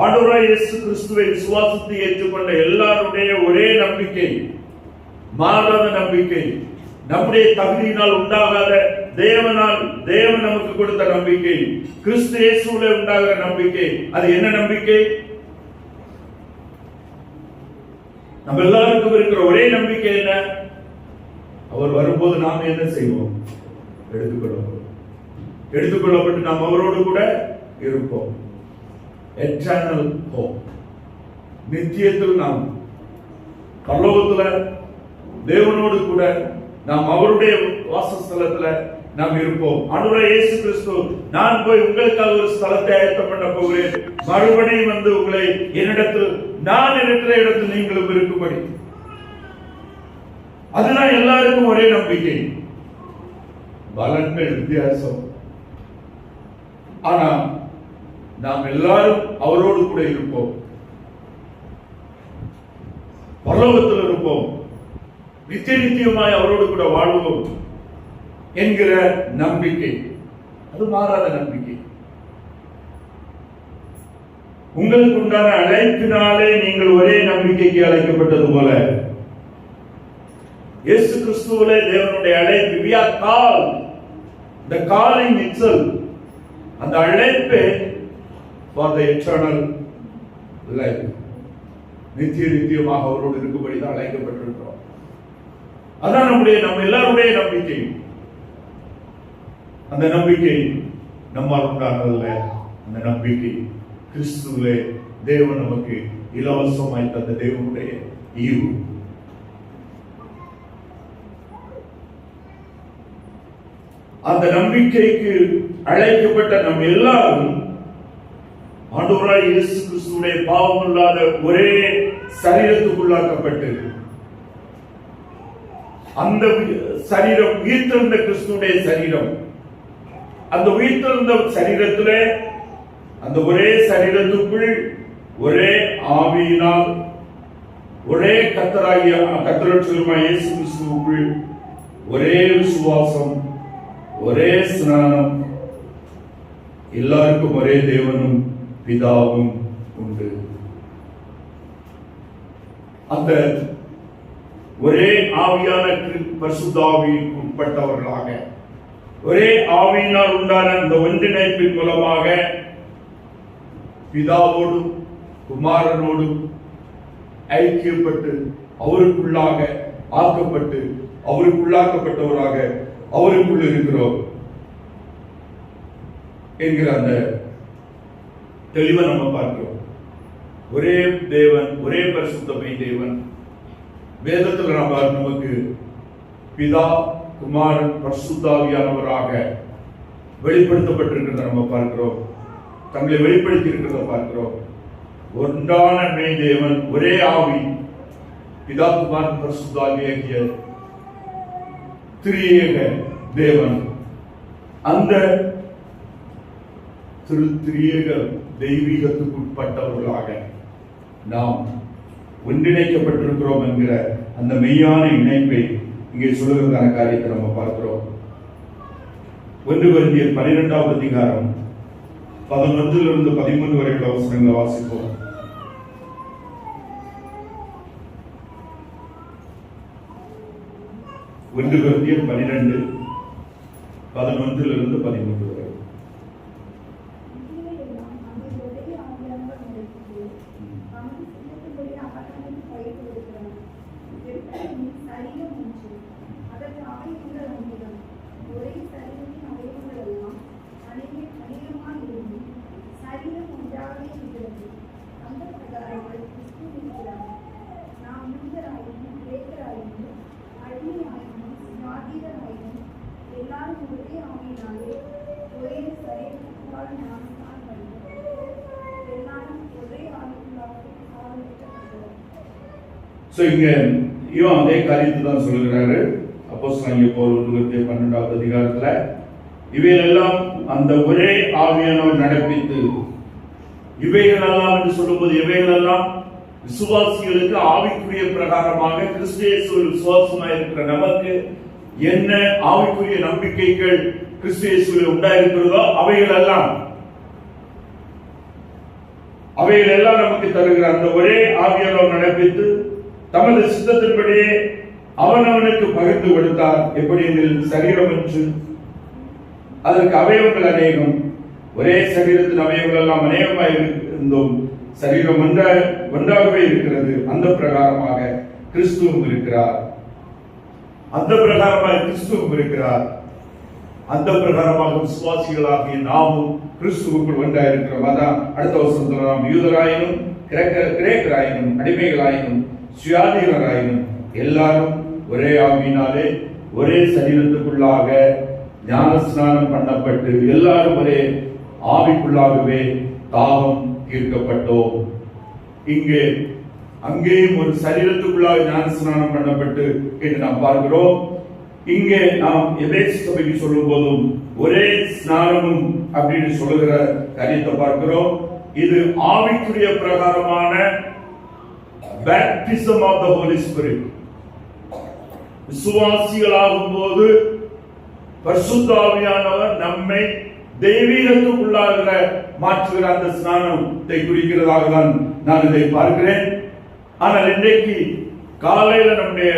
ஆண்டவராய் இயேசு கிறிஸ்துவை விசுவாசத்தை ஏற்றுக்கொண்ட எல்லாருடைய ஒரே நம்பிக்கை, மாறாத நம்பிக்கை, நம்முடைய தகுதியினால் உண்டாகாத, தேவன் நமக்கு கொடுத்த நம்பிக்கை, கிறிஸ்து இயேசுவிலே உண்டாகிற நம்பிக்கை. அது என்ன நம்பிக்கை? நம்ம எல்லாருக்கும் இருக்கிற ஒரே நம்பிக்கை என்ன? அவர் வரும்போது நாம் என்ன செய்வோம்? எடுத்துக்கொள்ளப்பட்டு நாம் அவரோடு கூட இருப்போம். எட்டர்னல் ஹோப், நித்தியத்தில் நாம் பரலோகத்துல தேவனோடு கூட நாம் அவருடைய வாசஸ்தலத்துல நாம் இருப்போம். ஆண்டவராய் இயேசு கிறிஸ்து, நான் போய் உங்களுக்காக ஒரு ஸ்தலத்தை ஆயத்தம் பண்ண போகிறேன், மறுபடியும் வந்து உங்களை என்னிடத்தில், நான் இருக்கிற இடத்தில் நீங்களும் இருக்கும்படி. அதுதான் எல்லாருக்கும் ஒரே நம்பிக்கை. பலன்கள் வித்தியாசம், ஆனா நாம் எல்லாரும் அவரோடு கூட இருப்போம், பரலோகத்தில் இருப்போம், நித்தியமாய் அவரோடு கூட வாழ்வோம் என்கிற நம்பிக்கை. அது மாறாத நம்பிக்கை. உங்களுக்கு உண்டான அழைப்பினாலே நீங்கள் ஒரே நம்பிக்கைக்கு அழைக்கப்பட்டது போல, இயேசு கிறிஸ்துவிலே தேவனுடைய அழைப்பு, we are called, the calling itself, அந்த அழைப்பே for the eternal life. நித்தியமாக அவரோடு இருக்கும்படி தான் அழைக்கப்பட்டிருக்கிறோம். அதான் நம்ம எல்லாருடைய நம்பிக்கை. அந்த நம்பிக்கை நம்மால் உண்டானதல்ல. அந்த நம்பிக்கை கிறிஸ்துவிலே தேவன் நமக்கு இலவசமாய் தந்த தேவனுடைய ஈவு. அந்த நம்பிக்கைக்கு அழைக்கப்பட்ட நம் எல்லாரும் ஆண்டவராய் இயேசு கிறிஸ்துவுடைய பாவம் இல்லாத ஒரே சரீரத்துக்குள்ளாக்கப்பட்டு அந்த சரீரம் உயிர்த்தெழுந்த கிறிஸ்துவுடைய சரீரம், அந்த உயிர்த்தெழுந்த சரீரத்திலே அந்த ஒரே சரீரத்துக்குள் ஒரே ஆவியினால் ஒரே கர்த்தராகிய கர்த்தருடைய இயேசு கிறிஸ்துவுக்குள் ஒரே விசுவாசம், ஒரே ஸ்நானம், எல்லாருக்கும் ஒரே தேவனும் பிதாவும் உண்டு. அந்த ஒரே ஆவியான பரிசுத்த ஆவிக்கு உட்பட்டவர்களாக ஒரே ஆவியினால் உண்டான அந்த ஒன்றிணைப்பின் மூலமாக பிதாவோடும் குமாரனோடும் ஐக்கியப்பட்டு அவருக்குள்ளாக ஆக்கப்பட்டு அவருக்குள்ளாக்கப்பட்டவராக அவருக்குள் இருக்கிறோம் என்கிற அந்த தெளிவை நம்ம பார்க்கிறோம். ஒரே தேவன், ஒரே பரிசுத்தமை தேவன். வேதத்தில் நமக்கு பிதா குமாரன் பரிசுத்தாவியானவராக வெளிப்படுத்தப்பட்டிருக்கிறத நம்ம பார்க்கிறோம். தங்களை வெளிப்படுத்தி இருக்கிறத பார்க்கிறோம். ஒன்றான மெய் தேவன், ஒரே ஆவி, பிதா குமாரன் பரிசுத்தாவியாகிய திரியேக தேவன். அந்த திரியேக தெய்வீகத்துக்கு உட்பட்டவர்களாக நாம் ஒன்றிணைக்கப்பட்டிருக்கிறோம் என்கிற அந்த மெய்யான இணைப்பை இங்கே சொல்லுவதற்கான காரியத்தை நம்ம பார்க்கிறோம். 1 கொரிந்தியர் 12வது அதிகாரம் 11 13 வரையுள்ள வசனங்களை வாசிப்போம். 1 கொரிந்தியர் 12 11 13 வரை. இங்க இவன் அதே காரியத்தை தான் சொல்லுகிறாரு. அப்போஸ்தலனாகிய பவுல் 12வது அதிகாரத்துல இவைகளெல்லாம் அந்த ஒரே ஆவியானவர் நடப்பித்து, இவைகளெல்லாம் என்று சொல்லும்போது இவைகளெல்லாம் விசுவாசிகளுக்கு ஆவிக்குரிய பிரகாரமாக கிறிஸ்து இயேசுவில் விசுவாசமாக இருக்கிற நமக்கு என்ன ஆவிக்குரிய நம்பிக்கைகள் கிறிஸ்து இயேசுவில் உண்டாயிருக்கிறதோ அவைகள் எல்லாம் நமக்கு தருகிற அந்த ஒரே ஆவியானவர் நடப்பித்து தமது சித்தத்தின்படியே அவனவனுக்கு பகிர்ந்து கொடுத்தார். எப்படி எனில் சரீரம் என்று அதற்கு அவயவங்கள் அநேகம், ஒரே சரீரத்தின் அவயவங்கள் எல்லாம் அநேகமாக இருந்தோம், சரீரம் ஒன்றாகவே இருக்கிறது. அந்த பிரகாரமாக கிறிஸ்துவும் இருக்கிறார். அந்த பிரகாரமாக கிறிஸ்துவும் இருக்கிறார். அந்த பிரகாரமாக விசுவாசிகளாகிய நாமும் கிறிஸ்துவுக்குள் ஒன்றாக இருக்கிறோம். அதான் அடுத்த வசனத்தில் நாம் யூதராயினும் கிரேக்கராயினும் அடிமைகளாயினும் சுயாதீனராயினும் எல்லாரும் ஒரே ஆவியினாலே ஒரே சரீரத்துக்குள்ளாக ஞான ஸ்நானம் பண்ணப்பட்டு எல்லாரும் ஒரே ஆவிக்குள்ளாகவே தாகம் தீர்க்கப்பட்டோம். இங்கே அங்கேயும் ஒரு சரீரத்துக்குள்ளாக ஞான ஸ்நானம் பண்ணப்பட்டு என்று நாம் பார்க்கிறோம். இங்கே நாம் எபேசு சபைக்கு சொல்லும் போதும் ஒரே ஸ்நானமும் அப்படின்னு சொல்லுகிற காரியத்தை பார்க்கிறோம். இது ஆவிக்குரிய பிரகாரமான baptism of the Holy Spirit. விசுவாசிகளாகும் போது பரிசுத்த ஆவியானவர் நம்மை தெய்வீகத்துக்குள்ளாக மாற்றுகிற அந்த ஸ்நானத்தை குறிக்கிறதாக தான் நான் இதை பார்க்கிறேன். ஆனால் இன்றைக்கு காலையில் நம்முடைய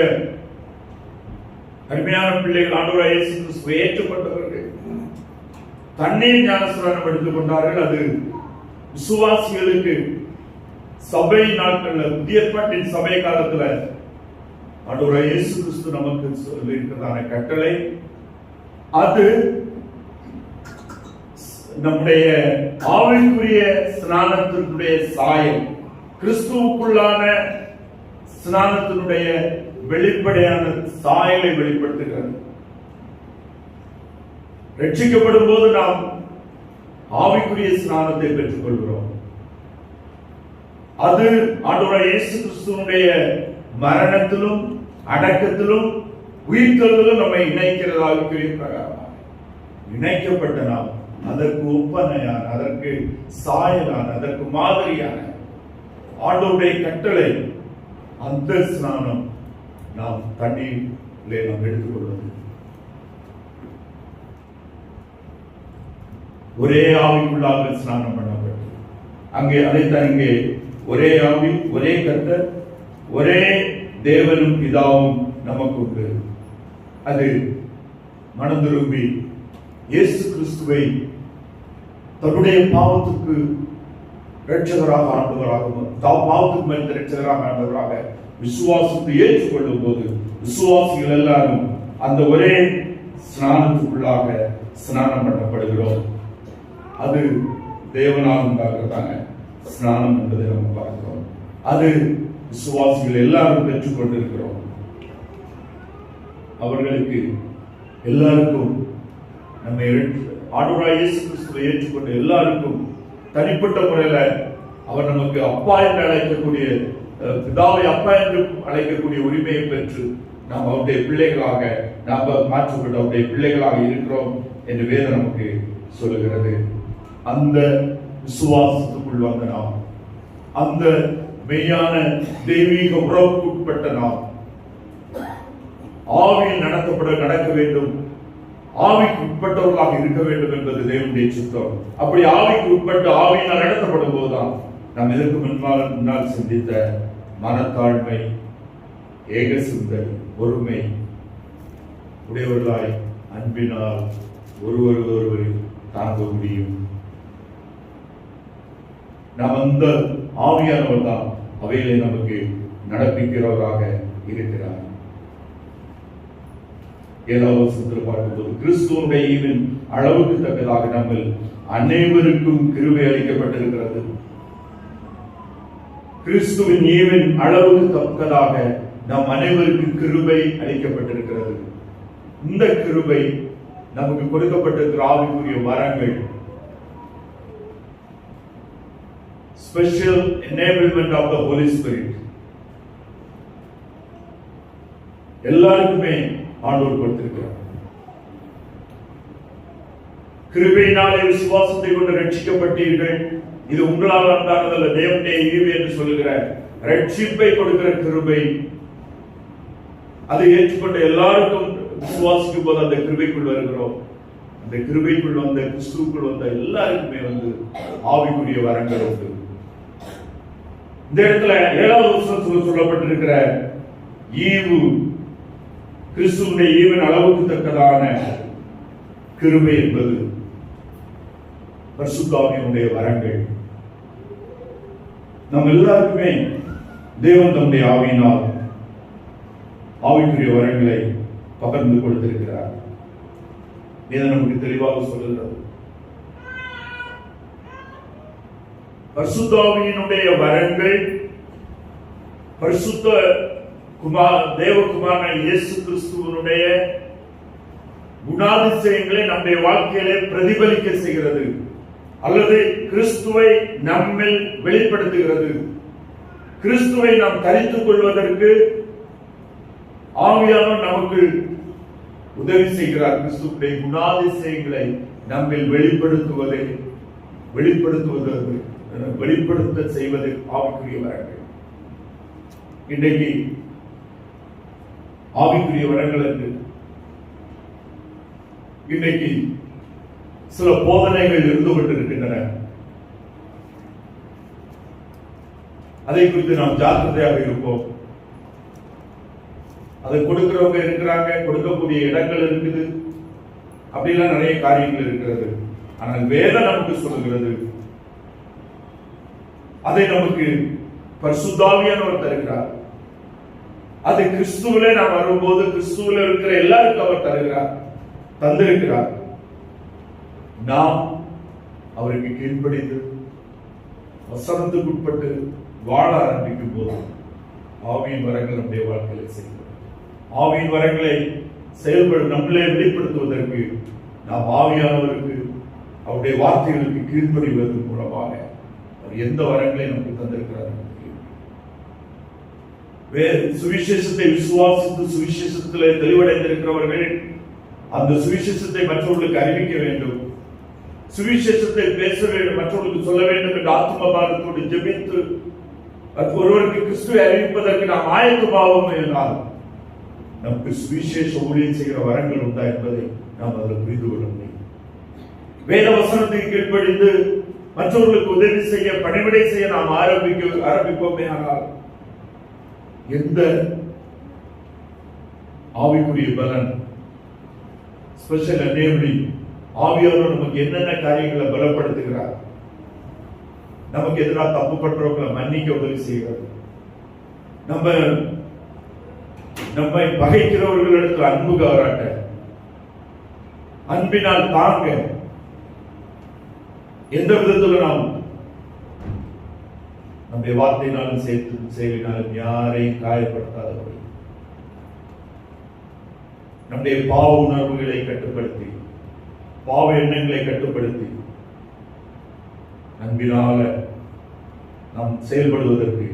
அருமையான பிள்ளைகள் ஆண்டவராகிய இயேசு கிறிஸ்துவை ஏற்றுக்கொண்டவர்கள் தண்ணீர் ஞானஸ்நானம் எடுத்துக் கொண்டார்கள். அது விசுவாசிகளுக்கு சபை நாட்கள்ல, புதிய ஏற்பாட்டின் சபை காலத்துல ஆண்டவராகிய இயேசு கிறிஸ்து நமக்கு சொல்லியிருக்கிறதான கட்டளை, அது நம்முடைய ஆவிக்குரிய ஸ்நானத்தினுடைய சாயம், கிறிஸ்துவுக்குள்ளான ஸ்நானத்தினுடைய வெளிப்படையான சாயலை வெளிப்படுத்துகிறது. ரட்சிக்கப்படும் போது நாம் ஆவிக்குரிய ஸ்நானத்தை பெற்றுக் கொள்கிறோம். அது ஆண்டவராகிய இயேசு கிறிஸ்துவினுடைய மரணத்திலும் அடக்கத்திலும் உயிர்த்தெழுதலும் நம்மை இணைக்கிறதாக இணைக்கப்பட்ட நாம் அதற்கு ஒப்பனையான, அதற்கு சாயலான, அதற்கு மாதிரியான ஆண்டவருடைய கட்டளை. அந்த ஸ்நானம் நாம் தண்ணீரிலே நாம் எடுத்துக்கொள்வது. ஒரே ஆவிக்குள்ளாக ஸ்நானம் பண்ணப்பட்டு, அங்கே அதைத்தான் இங்கே ஒரே ஆவி, ஒரே கர்த்தர், ஒரே தேவனும் பிதாவும் நமக்கு உண்டு. அது மனம் திரும்பி இயேசு கிறிஸ்துவை தன்னுடைய பாவத்துக்கு இரட்சகராக ஆண்டவராகவும், பாவத்துக்கு மேல் இரட்சகராக ஆண்டவராக விசுவாசத்தை ஏற்றுக்கொள்ளும் போது விசுவாசிகள் எல்லாரும் அந்த ஒரே ஸ்நானத்துக்குள்ளாக ஸ்நானம் பண்ணப்படுகிறோம். அது தேவனால் உண்டாகிறதான ஸ்நானம் என்பதை நம்ம பார்க்கிறோம். அது விசுவாசிகள் எல்லாரும் பெற்றுக் கொண்டிருக்கிறோம். அவர்களுக்கு எல்லாருக்கும் நம்ம ஆண்டவராகிய இயேசு கிறிஸ்துவை ஏற்றுக்கொண்ட எல்லாருக்கும் தனிப்பட்ட முறையில அவர் நமக்கு அப்பா என்று அழைக்கக்கூடிய, பிதாவை அப்பா என்று அழைக்கக்கூடிய உரிமையை பெற்று நாம் அவருடைய பிள்ளைகளாக, நாம் மாற்றப்பட்ட அவருடைய பிள்ளைகளாக இருக்கிறோம் என்று வேதம் நமக்கு சொல்லுகிறது. அந்த விசுவாசத்துக்குள் வந்த நாம், அந்த மெய்யான தெய்வீக உறவுக்கு உட்பட்ட நாம் ஆவியில் நடக்க வேண்டும், ஆவிக்கு உட்பட்டவர்களாக இருக்க வேண்டும் என்பது தேவனுடைய சித்தம். அப்படி ஆவிக்கு உட்பட்டு ஆவியினால் நடத்தப்படும் போதுதான் நாம் இதற்கு முன்னால் சிந்தித்த மனத்தாழ்மை, ஏக சிந்தை, பொறுமை உடையவர்களாய் அன்பினால் ஒருவரை தாங்க முடியும். நாம் அந்த ஆவியானவர் தான் அவைகளை நமக்கு நடப்பிக்கிறவராக இருக்கிறார். 7வது வசனத்தில் பார்க்கும்போது, கிறிஸ்துவனுடைய ஈவின் அளவுக்கு தக்கதாக நம்ம அனைவருக்கும் கிருபை அளிக்கப்பட்டிருக்கிறது. கிறிஸ்துவின் ஈவின் அளவுக்கு தக்கதாக நம் அனைவருக்கும் கிருபை அளிக்கப்பட்டிருக்கிறது. இந்த கிருபை நமக்கு கொடுக்கப்பட்டிருக்கிற ஆவிக்குரிய வரங்கள், special enablement of the holy spirit, எல்லாருக்குமே ஆண்டவர் கொடுத்திருக்கிறார். கிருபையினாலே விசுவாசத்தை கொண்டு ரட்சிக்கப்பட்டீர்கள், இது உங்களால் உண்டானதல்ல, தேவனுடைய ஈவு என்று சொல்லுகிற ரட்சிப்பை கொடுக்கிற கிருபை, அதை ஏற்றுக்கொண்ட எல்லாருக்கும் விசுவாசிக்கும் போது அந்த கிருபைக்குள் வருகிறோம். அந்த கிருபைக்குள் வந்த, கிறிஸ்துவுக்குள் வந்த எல்லாருக்குமே ஆவிக்குரிய வரங்கள் உண்டு. இந்த இடத்துல 7வது வசனத்தில் சொல்லப்பட்டிருக்கிற ஈவு, கிறிஸ்துவுடைய ஈவின் அளவுக்கு தக்கதான கிருபை என்பது பரிசுத்த ஆவியினுடைய வரங்கள். நம் எல்லாருக்குமே தேவன் தம்முடைய ஆவியினால் ஆவிக்குரிய வரங்களை பகிர்ந்து கொடுத்திருக்கிறார். இதை நமக்கு தெளிவாக சொல்லுகிறது. பரிசுத்த ஆவியினுடைய வரங்கள் பரிசுத்த தேவகுமாரனான இயேசு கிறிஸ்துவனுடைய குணாதிசயங்களை நம்முடைய வாழ்க்கையிலே பிரதிபலிக்க செய்கிறது, அல்லது கிறிஸ்துவை நம்மில் வெளிப்படுத்துகிறது. கிறிஸ்துவை நாம் தரித்துக் கொள்வதற்கு ஆவியானவர் நமக்கு உதவி செய்கிறார். கிறிஸ்துவுடைய குணாதிசயங்களை நம்மில் வெளிப்படுத்த செய்வது ஆவிக்குரிய வரங்கள். இன்றைக்கு ஆவிக்குரிய வரங்கள் என்று இன்றைக்கு சில போதனைகள் இருந்து கொண்டிருக்கின்றன. அதை குறித்து நாம் ஜாக்கிரதையாக இருப்போம். அதை கொடுக்கிறவங்க இருக்கிறாங்க, கொடுக்கக்கூடிய இடங்கள் இருக்குது, அப்படிலாம் நிறைய காரியங்கள் இருக்கிறது. ஆனால் வேதம் நமக்கு சொல்லுகிறது, அதை நமக்கு பரிசுத்தாவியானவர் தருகிறார். அது கிறிஸ்துவிலே நாம் வரும்போது கிறிஸ்துவில இருக்கிற எல்லாருக்கும் அவர் தருகிறார், தந்திருக்கிறார். நாம் அவருக்கு கீழ்ப்படிந்து வசனத்துக்கு உட்பட்டு வாழ ஆரம்பிக்கும் போது ஆவியின் வரங்கள் நம்முடைய வாழ்க்கையில செய்கிறோம். ஆவியின் வரங்களை நம்மளே வெளிப்படுத்துவதற்கு நாம் ஆவியானவருக்கு அவருடைய வார்த்தைகளுக்கு கீழ்ப்படிவதன் மூலமாக அவர் எந்த வரங்களை நமக்கு தந்திருக்கிறார். வேறு சுவிசேஷத்தை விசுவாசித்து சுவிசேஷத்திலே தெளிவடைந்திருக்கிறவர்கள் அந்த சுவிசேஷத்தை மற்றவர்களுக்கு அறிவிக்க வேண்டும், சுவிசேஷத்தை பேச வேண்டும், மற்றவர்களுக்கு சொல்ல வேண்டும் என்று ஆத்மபாரத்தோடு ஜெபித்து ஒருவருக்கு கிறிஸ்துவை அறிவிப்பதற்கு நாம் ஆயத்தமாவோம் என்றால் நமக்கு சுவிசேஷ ஊழியம் செய்கிற வரங்கள் உண்டா என்பதை நாம் அதில் புரிந்து கொள்ள முடியும். வேத வசனத்தை கீழ்ப்படிந்து மற்றவர்களுக்கு உதவி செய்ய பணிவிடை செய்ய நாம் ஆரம்பிப்போமே ஆனால் எந்த ஆவிக்குரிய பலன் ஸ்பெஷல் எனேபிளிங் ஆவியானவர் நமக்கு என்னென்ன காரியங்களை பலப்படுத்துகிறார், நமக்கு எதிராக தப்பு பண்றவங்களை மன்னிக்க உதவி செய்கிறது, நம்மை பகைக்கிறவர்களிடத்தில் அன்பு காராட்ட, அன்பினால் தாங்க, எந்த விதத்தில் நாம் நம்முடைய வார்த்தையினாலும் செயலினாலும் யாரையும் காயப்படுத்தாதபடி நம்முடைய பாவ உணர்வுகளை கட்டுப்படுத்தி பாவ எண்ணங்களை கட்டுப்படுத்தி அன்பினால நாம் செயல்படுவதற்கு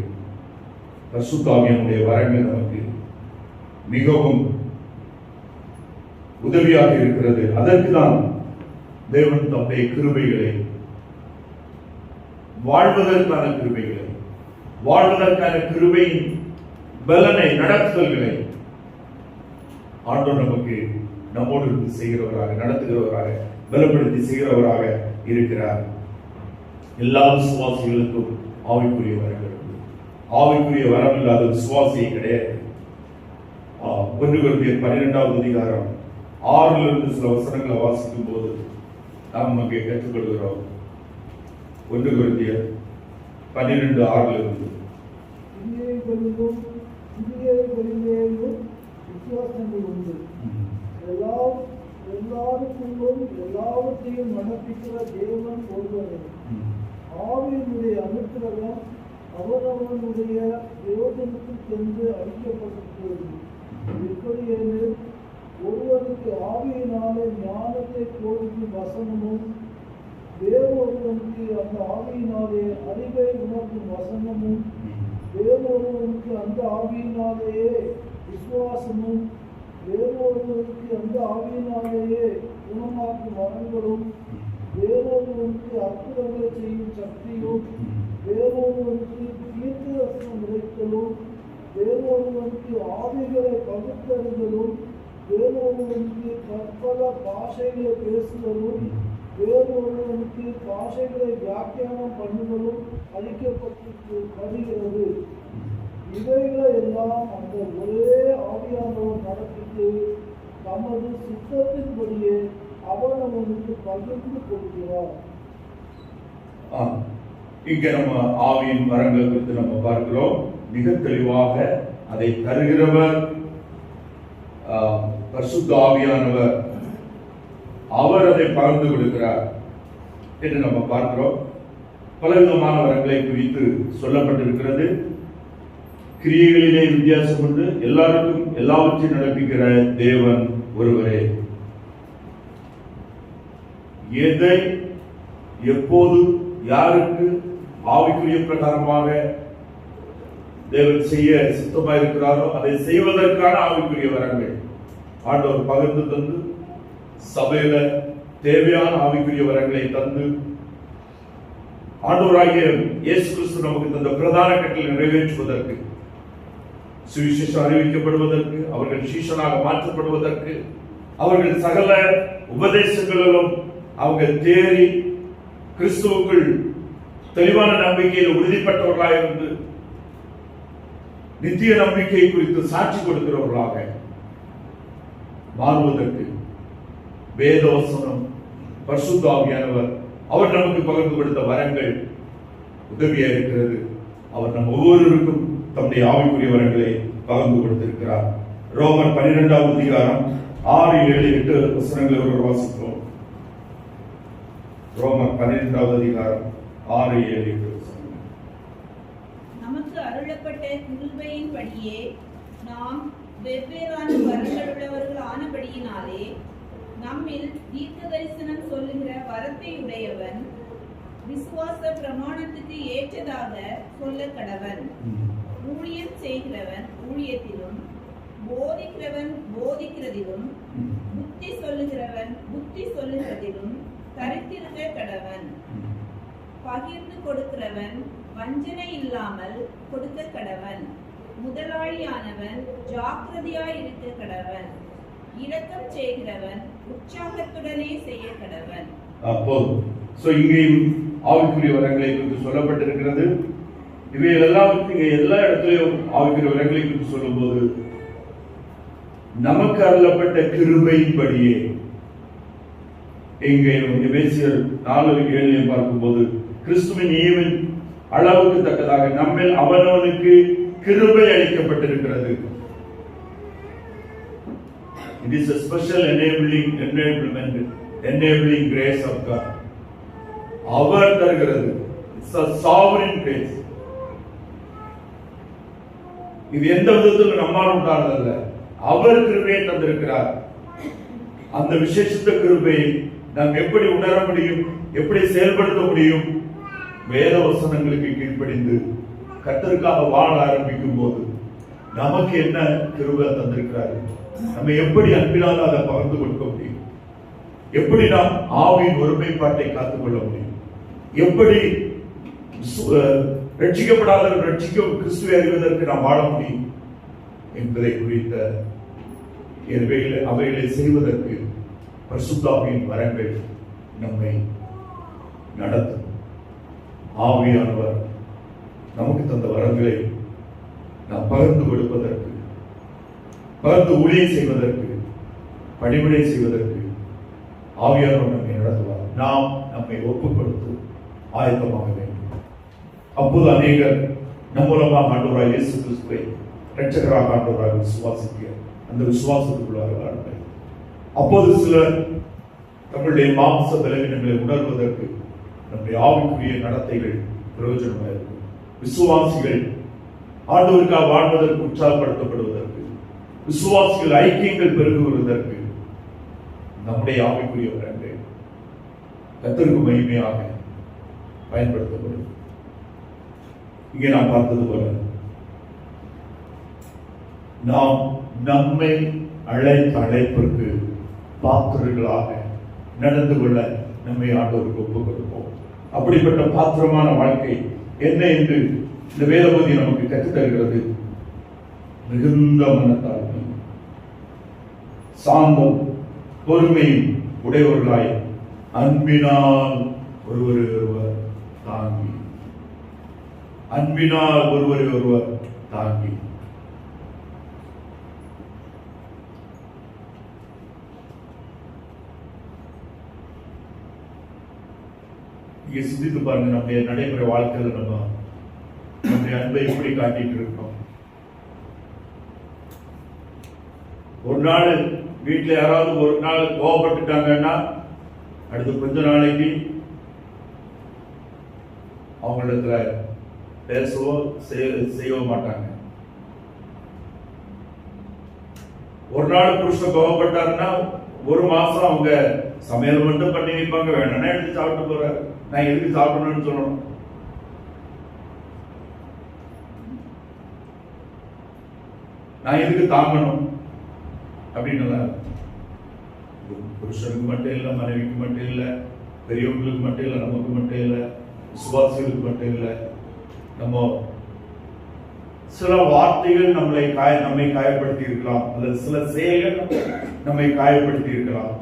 பரிசுத்த ஆவியானுடைய வரங்கள் நமக்கு மிகவும் உதவியாக இருக்கிறது. அதற்கு தான் தேவன் தம்முடைய கிருபைகளை வாழ்வதற்கான கிருபையின் பலனை நடத்துதல்களை ஆண்டவர் நமக்கு நம்மோடு இருந்து செய்கிறவராக நடத்துகிறவராக பலப்படுத்தி செய்கிறவராக இருக்கிறார். எல்லா விசுவாசிகளுக்கும் ஆவிக்குரிய வரங்கள் உண்டு. ஆவிக்குரிய வரம் இல்லாத விசுவாசியே கிடையாது. 1 கொரிந்தியர் 12வது அதிகாரம் 6 சில வசனங்களை வாசிக்கும் போது நாம் அங்கே கற்றுக்கொள்கிறோம். 1 கொரிந்தியர் 12:6 வித்தியாசங்கள் உண்டு. எல்லாருக்குள்ளும் எல்லாவற்றையும் நடப்பிக்கிற தேவன் ஒருவரே. ஆவியினுடைய அனுக்கிரகம் அவரவனுடைய யோசனைக்கு சென்று அளிக்கப்பட்டிருக்கிறது. எப்படி எனில் ஒருவருக்கு ஆவியினாலே ஞானத்தை போதிக்கும் வசனமும் வேறொருவனுக்கு அந்த ஆவியினாலே அறிவை உணர்த்தும் வசனமும் வேறொருவனுக்கு அந்த ஆவியினாலேயே விசுவாசமும் வேறொருவனுக்கு அந்த ஆவியினாலேயே குணமாக்கும் வரங்களும் வேறொருவனுக்கு அற்புதங்களை செய்யும் சக்தியும் வேறொருவனுக்கு தீர்க்கதரிசனம் உரைத்தலும் வேறொருவனுக்கு ஆவிகளை பகுத்தறிதலும் வேறொருவனுக்கு பற்பல பாஷைகளை பேசுதலும் வேறொருவனுக்கு பாஷைகளை வியாக்கியானம் பண்ணுதலும் அளிக்கப்பட்டிருக்கிறது. இவைகளை எல்லாம் அந்த ஒரே ஆவியானவர் நடப்பித்து தமது சித்தத்தின்படியே அவர் அவனுக்கு பகிர்ந்து கொடுக்கிறார். இங்க நம்ம ஆவியின் வரங்கள் குறித்து நம்ம பார்க்கிறோம். மிக தெளிவாக அதை தருகிறவர் பரிசுத்த ஆவியானவர், அவர் அதை பகிர்ந்து கொடுக்கிறார் என்று நம்ம பார்க்கிறோம். பலவிதமான வரங்களை குறித்து சொல்லப்பட்டிருக்கிறது. கிரியைகளிலே வித்தியாசம் உண்டு. எல்லாருக்கும் எல்லாவற்றையும் நடப்பிக்கிற தேவன் ஒருவரே. எதை எப்போது யாருக்கு ஆவிக்குரிய பிரகாரமாக தேவன் செய்ய சித்தமாக இருக்கிறாரோ அதை செய்வதற்கான ஆவிக்குரிய வரங்கள் ஆண்டவர் பகிர்ந்து தந்து சபையில தேவையான ஆவிக்குரிய வரங்களை தந்து ஆண்டவராகிய இயேசு கிறிஸ்து நமக்கு தந்த பிரதான கட்டளை நிறைவேற்றுவதற்கு, சுவிசேஷம் அறிவிக்கப்படுவதற்கு, அவர்கள் சீஷனாக மாற்றப்படுவதற்கு, அவர்கள் சகல உபதேசங்களிலும் அவங்க தேறி கிறிஸ்துவுக்குள் தெளிவான நம்பிக்கையில் உறுதிப்பட்டவர்களாக இருந்து நித்திய நம்பிக்கை குறித்து சாட்சி கொடுக்கிறவர்களாக மாறுவதற்கு வேதவசனம் பரிசுத்த ஆவியானவர் அவர் நமக்கு பகிர்ந்து கொடுத்த வரங்கள் உதவியா இருக்கிறது. அவர் நம் ஒவ்வொருவருக்கும் தம்முடைய ஆவிக்குரிய வரங்களை பகிர்ந்து கொடுத்திருக்கிறார். ரோமர் 12வது அதிகாரம் 6, 7, 8 வசனங்களை ஒரு வாசிப்போம். ரோமர் 12வது அதிகாரம் 6, 7, 8 வசனங்கள். நமக்கு அருளப்பட்ட கிருபையின்படியே நாம் வெவ்வேறான வரங்கள் உள்ளவர்கள் ஆனபடியினாலே நம்மில் தீர்க்க தரிசனம் சொல்லுகிற வரத்தை உடையவன் விசுவாச பிரமாணத்துக்கு ஏற்றதாக சொல்ல கடவன். ஊழியம் செய்கிறவன் ஊழியத்திலும், போதிக்கிறவன் போதிக்கிறதிலும், புத்தி சொல்லுகிறவன் புத்தி சொல்லுகிறதிலும் தரித்திருக்க கடவன். பகிர்ந்து கொடுக்கிறவன் வஞ்சனை இல்லாமல் கொடுக்க கடவன். முதலாளியானவன் ஜாக்கிரதையாயிருக்க கடவன். இரக்கம் செய்கிறவன் உற்சாகத்துடனே செய்ய கடவன். இங்கேயும் ஆவிக்குரிய வரங்களை குறித்து சொல்லப்பட்டிருக்கிறது. இவைகள் எல்லாவற்றையும் எல்லா இடத்திலையும் ஆவிக்குரிய வரங்களை குறித்து சொல்லும் போது நமக்கு அருளப்பட்ட கிருபையின்படியே இங்கே எபேசியர் 4:7 பார்க்கும்போது கிறிஸ்துவின் ஈவின் அளவுக்கு தக்கதாக நம்மில் அவனவனுக்கு கிருபை அளிக்கப்பட்டிருக்கிறது. It is a special enabling grace of God. அவர் தருகிறது. It's a sovereign grace. இது எந்த விதத்தில் நம்மால் உண்டானதல்ல, அவர் கிருபையை தந்திருக்கிறார். அந்த விசேஷித்த கிருபையை நாம் எப்படி உணர முடியும், எப்படி செயல்படுத்த முடியும்? வேத வசனங்களுக்கு கீழ்ப்படிந்து கர்த்தருக்காக வாழ ஆரம்பிக்கும் போது நமக்கு என்ன கிருபை தந்திருக்கிறார், நம்ம எப்படி அன்பினால் அதை பகிர்ந்து கொடுக்க முடியும், எப்படி நாம் ஆவியின் ஒருமைப்பாட்டை காத்துக்கொள்ள முடியும், எப்படி ரட்சிக்கப்படாத கிறிஸ்துவை அறிவதற்கு நாம் வாழ முடியும் என்பதை குறித்த அவைகளை செய்வதற்கு பரிசுத்த ஆவியின் வரங்கள் நம்மை நடத்தும். ஆவியானவர் நமக்கு தந்த வரங்களை நாம் பகிர்ந்து கொடுப்பதற்கு, பகிர்ந்து ஊழியம் செய்வதற்கு, பணிவிடை செய்வதற்கு ஆவியானவர் நம்மை நடத்துவார். நாம் நம்மை ஒப்புக் கொடுத்து ஆயத்தமாக வேண்டும். அப்போது அநேகர் நம் மூலமாக ஆண்டவராய் இயேசு கிறிஸ்துவை இரட்சகராக ஆண்டவராக விசுவாசிக்க அந்த விசுவாசத்துக்குள்ளாக வாழ்ந்தார். அப்போது சிலர் தங்களுடைய மாம்ச பலவீனங்களை உணர்வதற்கு நம்முடைய ஆவிக்குரிய நடத்தைகள் பிரயோஜனமாக இருக்கும். விசுவாசிகள் ஆண்டவருக்காக வாழ்வதற்கு உற்சாகப்படுத்தப்படுவதற்கு, விசுவாசிகள் ஐக்கியங்கள் பெருகுவதற்கு நம்முடைய ஆவிக்குரிய வரங்கள் கர்த்தருக்கு மகிமையாக பயன்படுத்தப்படும். இங்கே நாம் பார்த்தது போல நாம் நம்மை அழைத்த அழைப்பிற்கு பாத்திரங்களாக நடந்து கொள்ள நம்மை ஆண்டவருக்கு ஒப்புக் கொடுப்போம். அப்படிப்பட்ட பாத்திரமான வாழ்க்கை என்ன என்று இந்த வேதபதி நமக்கு கற்றுத் தருகிறது. மிகுந்த மனத்தாழ்மை, சாந்தம், பொறுமையும் உடையவர்களாய் அன்பினால் ஒருவரை ஒருவர் தாங்கி, அன்பினால் ஒருவரை ஒருவர் தாங்கி. இங்கே சிந்தித்து பாருங்க, நம்முடைய நடைமுறை வாழ்க்கையில் நம்முடைய அன்பை எப்படி காட்டிட்டு இருக்கோம். ஒரு நாள் வீட்டில் யாராவது ஒரு நாள் கோபப்பட்டுட்டாங்கன்னா அடுத்து கொஞ்ச நாளைக்கு அவங்களிடத்துல பேசவோ செய்யவோ மாட்டாங்க. ஒரு நாள் புருஷன் கோபப்பட்டாருன்னா ஒரு மாசம் அவங்க சமையல் மட்டும் பண்ணி வைப்பாங்க. வேணும்னா எடுத்து சாப்பிட்டு போற, நான் எதுக்கு சாப்பிடணும்னு சொல்லணும். நான் எதுக்கு தாங்கணும் அப்படின்னு புருஷனுக்கு மட்டும் இல்லை, மனைவிக்கு மட்டும் இல்லை, பெரியவங்களுக்கு மட்டும் இல்லை, நமக்கு மட்டும் இல்லை, விசுவாசிகளுக்கு மட்டும் இல்லை. நம்ம சில வார்த்தைகள் நம்மை காயப்படுத்தி இருக்கலாம், அல்லது சில செயல்கள் நம்மை காயப்படுத்தி இருக்கலாம்.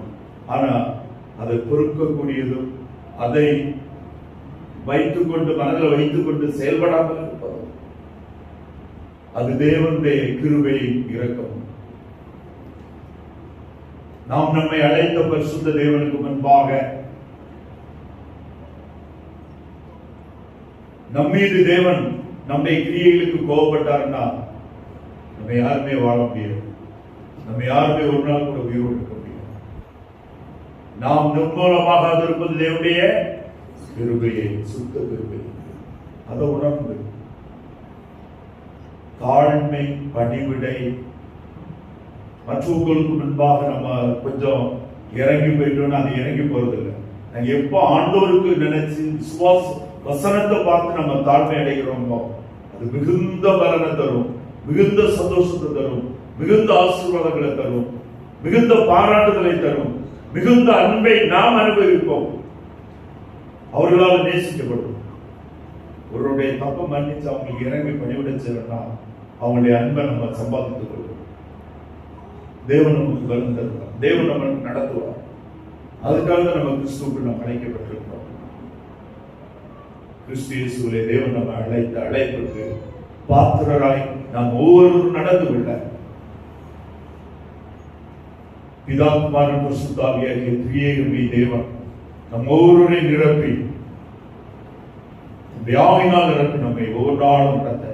ஆனா அதை பொறுக்கக்கூடியதும் அதை வைத்துக்கொண்டு மனதில் வைத்துக்கொண்டு செயல்படாமல் இருப்பதும் அது தேவனுடைய கிருபையின் இரக்கம். நாம் நம்மை அழைத்த பரிசுத்த தேவனுக்கு முன்பாக நம் மீது தேவன் நம்முடைய கிரியைகளுக்கு கோபப்பட்டார்னா நம்ம யாருமே வாழ முடியாது. நம்ம யாருமே ஒரு நாள் கூட உயிரோடு இருக்க முடியாது. நாம் நிர்மூலமாக இருப்பது தேவனுடைய கிருபையை, சுத்த கிருபை. அதை உணர்ந்து தாழ்மை, பணிவிடை, மற்றவங்களுக்கு முன்பாக நம்ம கொஞ்சம் இறங்கி போயிட்டோம்னா அது இறங்கி போறதில்லை. நாங்க எப்போ ஆண்டவருக்கு நினைச்சு விசுவாச வசனத்தை பார்த்து நம்ம தாழ்மை அடைகிறோமோ அது மிகுந்த பலனை தரும், மிகுந்த சந்தோஷத்தை தரும், மிகுந்த ஆசீர்வாதங்களை தரும், மிகுந்த பாராட்டுதலை தரும், மிகுந்த அன்பை நாம் அனுபவிப்போம். அவர்களால் நேசிக்கப்படும். ஒருவருடைய தப்பை மன்னிச்சு அவங்களுக்கு இறங்கி பணிவிட செய்யணும்னா அவங்களுடைய அன்பை நம்ம சம்பாதித்துக் கொள்வோம். தேவன் நமக்கு வரும் தருவார், தேவன் நம்ம நடத்துவார். அதுக்காக தான் நம்ம கிறிஸ்துவுக்கு நாம் அழைக்கப்பட்டிருக்கிறோம். கிறிஸ்து இயேசுவிலே தேவன் நம்ம அழைத்த அழைப்புக்கு பாத்திரராய் நாம் ஒவ்வொருவரும் நடந்து கொள்ள பிதா குமாரன் பரிசுத்த ஆவியாகிய திரியேகமே தேவன் நம் ஒவ்வொருவரையும் நிரப்பி வியாவினால் நிரப்பி நம்மை ஒவ்வொரு நாளும் நடத்த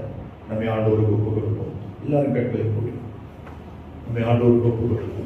நம்மை ஆண்டவருக்கு ஒப்புக் கொடுப்போம். எல்லாரும் கட்டளை போய் நம்மை ஆண்டவருக்கு ஒப்புக் கொடுப்போம்.